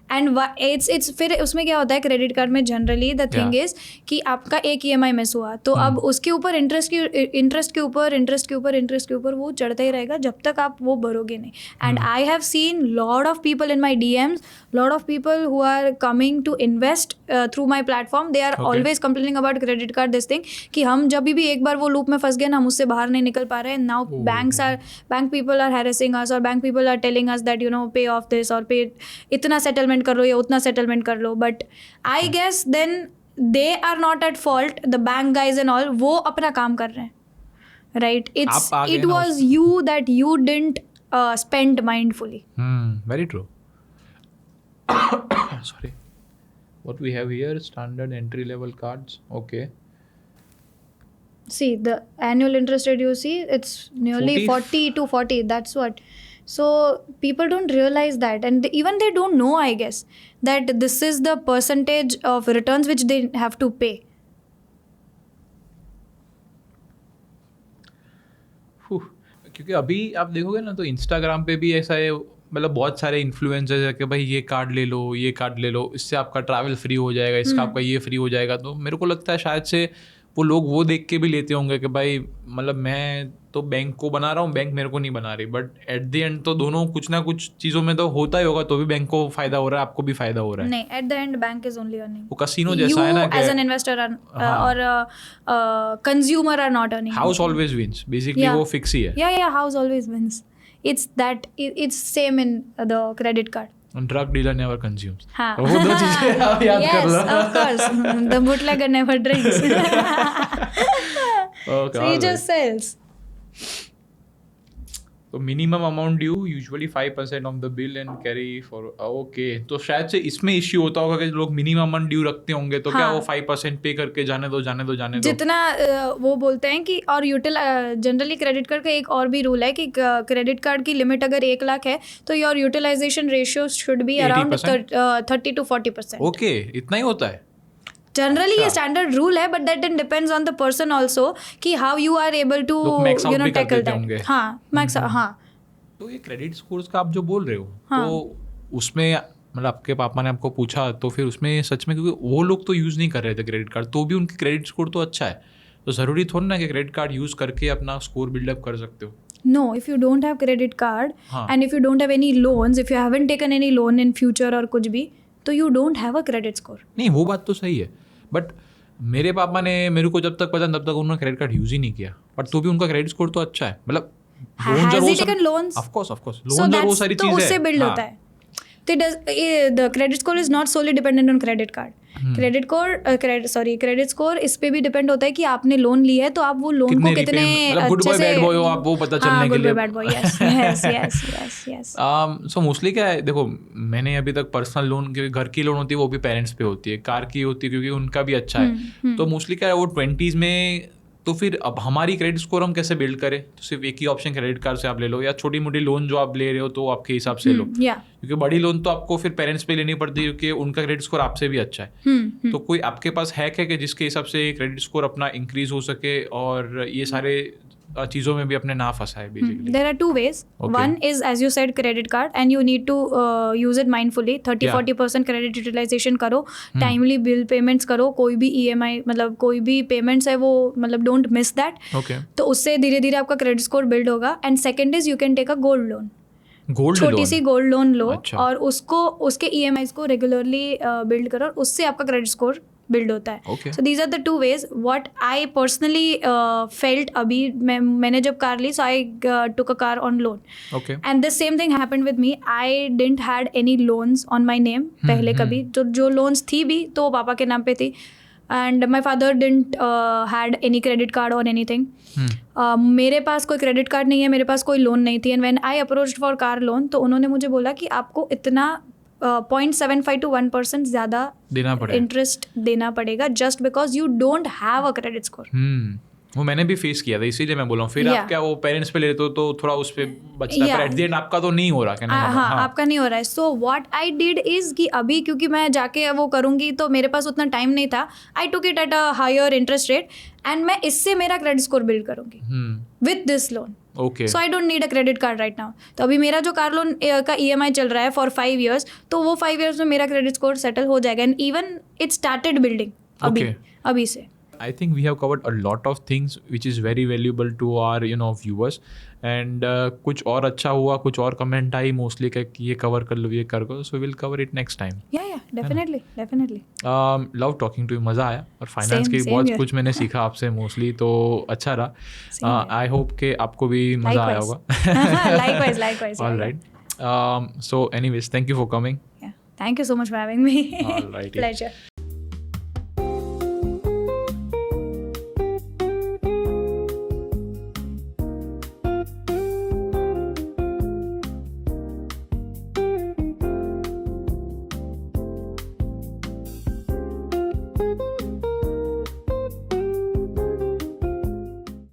एंड इट्स फिर उसमें क्या होता है क्रेडिट कार्ड में जनरली द थिंग इज कि आपका एक EMI मिस हुआ तो अब उसके ऊपर इंटरेस्ट के ऊपर वो चढ़ता ही रहेगा जब तक आप वो भरोगे नहीं। And I have seen lot of people in my DMs, lot of people who are coming to invest through my platform, they are always complaining about credit card this thing कि हम जब भी एक बार वो लूप में फंस गए ना, हम उससे बाहर नहीं निकल पा रहे हैं। Now bank people are harassing us और bank people are telling us that you know pay off this और पे इतना सेटलमेंट कर लो या उतना सेटलमेंट कर लो, but I guess then they are not at fault, the bank guys and all, वो अपना काम कर रहे हैं, right? It was you that you didn't spend mindfully. Very true. Sorry, what we have here, standard entry level cards. Okay, see the annual interest rate you see, it's nearly 40 to 40, that's what. So people don't realize that, and even they don't know, I guess, that this is the percentage of returns which they have to pay. क्योंकि अभी आप देखोगे ना तो Instagram पे भी ऐसा है, मतलब बहुत सारे इन्फ्लुएंसर्स है कि भाई ये कार्ड ले लो, ये कार्ड ले लो, इससे आपका ट्रैवल फ्री हो जाएगा, इसका आपका ये फ्री हो जाएगा। तो मेरे को लगता है शायद से वो लोग वो देख के भी लेते होंगे कि भाई मतलब मैं तो बैंक को बना रहा हूँ, बैंक मेरे को नहीं बना रही, बट एट द एंड तो दोनों कुछ ना कुछ चीज़ों में तो होता ही होगा, तो भी बैंक को फायदा हो रहा है, आपको भी फायदा हो रहा है। नहीं, at the end bank is only earning. वो कसिनो जैसा है ना, एज एन इन्वेस्टर और consumer are not earning. House always wins, basically वो फिक्स ही है। या house always wins, it's same in the credit card. And drug dealer never consumes. हाँ. वो दो चीजें आप याद कर लो। Yes, of course. The bootlegger never drinks. Okay, so he just sells. तो minimum amount due usually 5% of the bill and carry for. Okay, तो शायद से इसमें इश्यू होता होगा कि लोग मिनिमम अमाउंट ड्यू रखते होंगे तो क्या वो 5% पे करके जाने दो जितना वो बोलते हैं कि। और जनरली क्रेडिट कार्ड का एक और भी रूल है कि क्रेडिट कार्ड की लिमिट अगर 1 लाख है तो your utilisation ratio should be around 30 to 40%। Okay, इतना ही होता है जनरली। ये स्टैंडर्ड रूल है, but that depends on the person also कि how you are able to you know tackle that. हाँ, मैक्स। हाँ, तो ये क्रेडिट स्कोर्स का आप जो बोल रहे हो, तो उसमें मतलब आपके पापा ने आपको पूछा तो फिर उसमें सच में, क्योंकि वो लोग तो यूज़ नहीं कर रहे थे क्रेडिट कार्ड, तो भी उनकी क्रेडिट स्कोर तो अच्छा है, तो ज़रूरी थोड़ा ना कि क्रेडिट कार्ड यूज़ करके अपना स्कोर बिल्डअप कर सकते हो। No, if you don't have credit card हाँ. and if you don't have any loans, if you haven't taken any loan in future और कुछ भी, तो you don't have a credit score. नहीं वो बात तो सही है, बट मेरे पापा ने मेरे को जब तक पता तब तक उन्होंने क्रेडिट कार्ड यूज ही नहीं किया, बट तो भी उनका क्रेडिट स्कोर तो अच्छा है, मतलब Has he taken loans? Of course So loans और वो that's सारी तो चीजें उससे build होता है. तो the credit score is not solely dependent on credit card. Credit score इस पे भी डिपेंड होता है कि आपने लोन लिया है तो आप वो लोन को कितने गुड बॉय बैड बॉय हो आप, वो पता चलने के लिए. Bad boy, yes yes yes yes. So mostly क्या है, देखो मैंने अभी तक पर्सनल लोन, क्योंकि घर की लोन होती है वो भी पेरेंट्स पे होती है, कार की होती है क्योंकि उनका भी अच्छा है, तो मोस्टली क्या है वो 20s में, तो फिर अब हमारी क्रेडिट स्कोर हम कैसे बिल्ड करें, तो सिर्फ एक ही ऑप्शन क्रेडिट कार्ड से आप ले लो, या छोटी मोटी लोन जो आप ले रहे हो तो आपके हिसाब से लो, क्योंकि बड़ी लोन तो आपको फिर पेरेंट्स पे लेनी पड़ती है क्योंकि उनका क्रेडिट स्कोर आपसे भी अच्छा है. तो कोई आपके पास हैक है कि जिसके हिसाब से क्रेडिट स्कोर अपना इंक्रीज हो सके और ये सारे चीज़ों में भी अपने ना फंसाए basically? There are two ways. Okay. One is, as you said, credit card, and you need to use it mindfully. 30-40% credit utilization करो, timely bill payments करो, कोई भी EMI मतलब कोई भी payments है वो मतलब don't miss that. Okay. तो उससे धीरे धीरे आपका credit score build होगा. And second is you can take a gold loan. Gold छोटी सी गोल्ड लोन लो. अच्छा. और उसको उसके EMIs को रेगुलरली बिल्ड करो और उससे आपका क्रेडिट स्कोर बिल्ड होता है. Okay. So these are the two ways. What I personally felt, अभी मैंने जब कार ली, so I took a car on loan, okay. And the same thing happened with me. I didn't had any loans on my name पहले कभी. जो loans थी भी तो वो पापा के नाम पे थी, and my father didn't had any credit card और एनीथिंग. मेरे पास कोई क्रेडिट कार्ड नहीं है, मेरे पास कोई लोन नहीं थी. And when I approached for car loan तो उन्होंने मुझे बोला कि आपको इतना 0.75 to 1% ज़्यादा देना पड़ेगा, इंटरेस्ट देना पड़ेगा, just because you don't have a credit score. वो मैंने भी फेस किया था, इसीलिए मैं बोल रहा हूँ. फिर आप क्या वो पेरेंट्स पे लेते हो तो थोड़ा उस पे बचता है, पर एट द एंड आपका तो नहीं हो रहा, कहने का मतलब. हाँ, आपका नहीं हो रहा है. So what I did is कि अभी क्योंकि मैं जाके वो करूँगी तो मेरे पास उतना टाइम नहीं था. I took it at a higher interest rate and मैं इससे मेरा क्रेडिट स्कोर बिल्ड करूँगी with this loan. Okay. So I don't need a credit card right now. तो अभी मेरा जो कार लोन का EMI चल रहा है फॉर 5 years, तो वो 5 years में मेरा क्रेडिट स्कोर सेटल हो जाएगा. And even it started building अभी से. I think we have covered a lot of things which is very valuable to our viewers, and कुछ और अच्छा हुआ, कुछ और कमेंट आई मोस्टली कि ये कवर कर लो, ये कर लो, so we'll cover it next time. Yeah, definitely. Love talking to you, मज़ा आया, और फाइनेंस के बहुत कुछ मैंने सीखा आपसे मोस्टली, तो अच्छा रहा. आई होप कि आपको भी मज़ा आया होगा. Likewise. All right. So anyways, thank you for coming. Yeah. Thank you so much for having me. All righty. Pleasure.